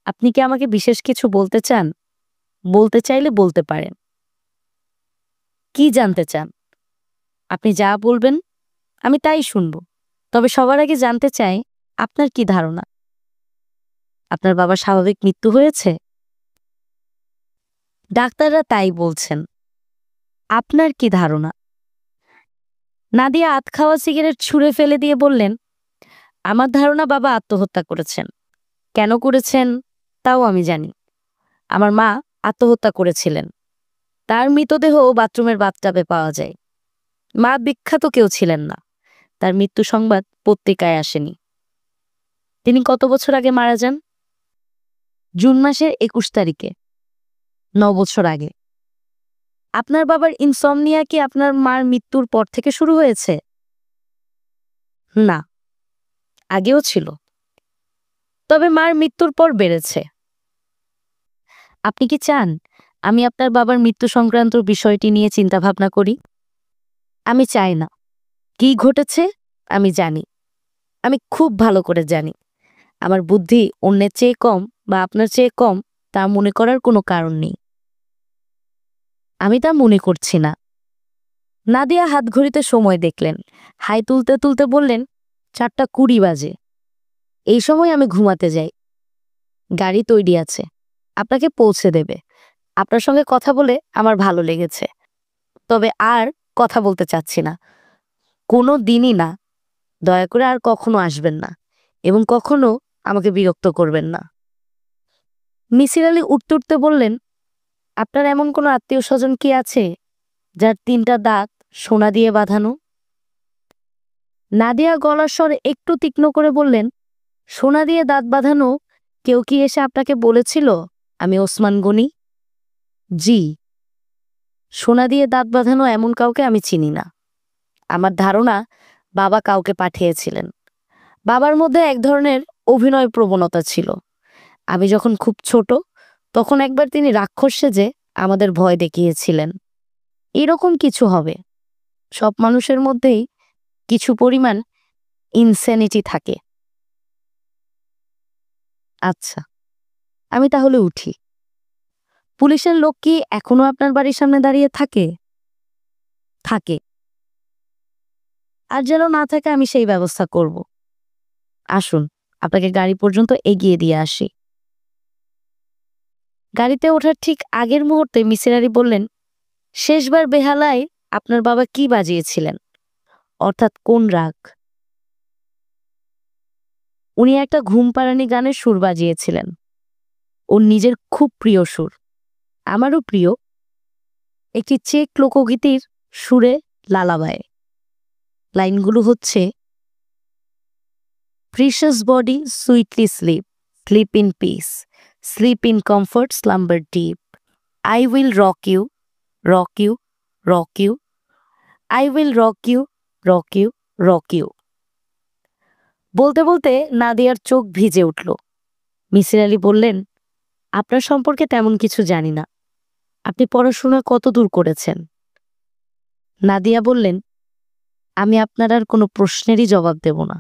আপনি কি আমাকে বিশেষ কিছু বলতে চান? বলতে চাইলে বলতে পারেন। কি জানতে চান? আপনি যা বলবেন আমি তাই শুনব। তবে সবার আগে জানতে চাই, আপনার কি ধারণা? আপনার বাবার স্বাভাবিক মৃত্যু হয়েছে? ডাক্তাররা তাই বলছেন। আপনার কি ধারণা? নাদিয়া আধ খাওয়া সিগারেট ছুঁড়ে ফেলে দিয়ে বললেন, আমার ধারণা বাবা আত্মহত্যা করেছেন। কেন করেছেন তাও আমি জানি। আমার মা আত্মহত্যা করেছিলেন। তার মৃতদেহ বাথরুমের বাথটাবে পাওয়া যায়। মা বিখ্যাত কেউ ছিলেন না। তার মৃত্যু সংবাদ পত্রিকায় আসেনি। তিনি কত বছর আগে মারা যান? জুন মাসের ২১ তারিখে, ৯ বছর আগে। আপনার বাবার ইনসমনিয়া কি আপনার মার মৃত্যুর পর থেকে শুরু হয়েছে? না, আগেও ছিল, তবে মার মৃত্যুর পর বেড়েছে। আপনি কি চান আমি আপনার বাবার মৃত্যু সংক্রান্ত বিষয়টি নিয়ে চিন্তাভাবনা করি? আমি চাই না। কি ঘটেছে আমি জানি। আমি খুব ভালো করে জানি। আমার বুদ্ধি অন্যের চেয়ে কম বা আপনার চেয়ে কম তা মনে করার কোনো কারণ নেই। আমি তা মনে করছি না। নাদিয়া হাত ঘড়িতে সময় দেখলেন। হাই তুলতে তুলতে বললেন, ৪:২০ বাজে। এই সময় আমি ঘুমাতে যাই। গাড়ি তৈরি আছে, আপনাকে পৌঁছে দেবে। আপনার সঙ্গে কথা বলে আমার ভালো লেগেছে, তবে আর কথা বলতে চাচ্ছি না। কোনো দিনই না। দয়া করে আর কখনো আসবেন না এবং কখনো আমাকে বিরক্ত করবেন না। মিসির আলী উঠতে উঠতে বললেন, আপনার এমন কোনো আত্মীয় স্বজন কি আছে যার ৩টা দাঁত সোনা দিয়ে বাঁধানো? নাদিয়া গলার স্বর একটু তীক্ষ্ণ করে বললেন, সোনা দিয়ে দাঁত বাঁধানো কেউ কি এসে আপনাকে বলেছিল আমি ওসমান গনি? জি। সোনা দিয়ে দাঁত বাঁধানো এমন কাউকে আমি চিনি না। আমার ধারণা বাবা কাউকে পাঠিয়েছিলেন। বাবার মধ্যে এক ধরনের অভিনয় প্রবণতা ছিল। আমি যখন খুব ছোট, তখন একবার তিনি রাক্ষস সেজে আমাদের ভয় দেখিয়েছিলেন। এরকম কিছু হবে। সব মানুষের মধ্যেই কিছু পরিমাণ ইনসেনিটি থাকে। আচ্ছা, আমি তাহলে উঠি। পুলিশের লোক কি এখনো আপনার বাড়ির সামনে দাঁড়িয়ে থাকে? থাকে। আর যেন না থাকে আমি সেই ব্যবস্থা করব। আসুন, আপনাকে গাড়ি পর্যন্ত এগিয়ে দিয়ে আসি। গাড়িতে ওঠার ঠিক আগের মুহূর্তে মিসির আলী বললেন, শেষবার বেহালায় আপনার বাবা কি বাজিয়েছিলেন? অর্থাৎ কোন রাগ? উনি একটা ঘুম পাড়ানি গানের সুর বাজিয়েছিলেন। ওর নিজের খুব প্রিয় সুর, আমারও প্রিয়, একটি চেক লোকগীতির সুরে লালাবায়। লাইনগুলো হচ্ছে, প্রিশাস body sweetly slip, slip in peace, slip in comfort, slumber deep, I will rock you, rock you, rock you, I will rock you, rock you, rock you. বলতে বলতে নাদিয়ার চোখ ভিজে উঠল। মিসির আলী বললেন, আপনার সম্পর্কে তেমন কিছু জানি না, আপনি পড়াশোনা কত দূর করেছেন? নাদিয়া বললেন, আমি আপনার আর কোনো প্রশ্নেরই জবাব দেব না।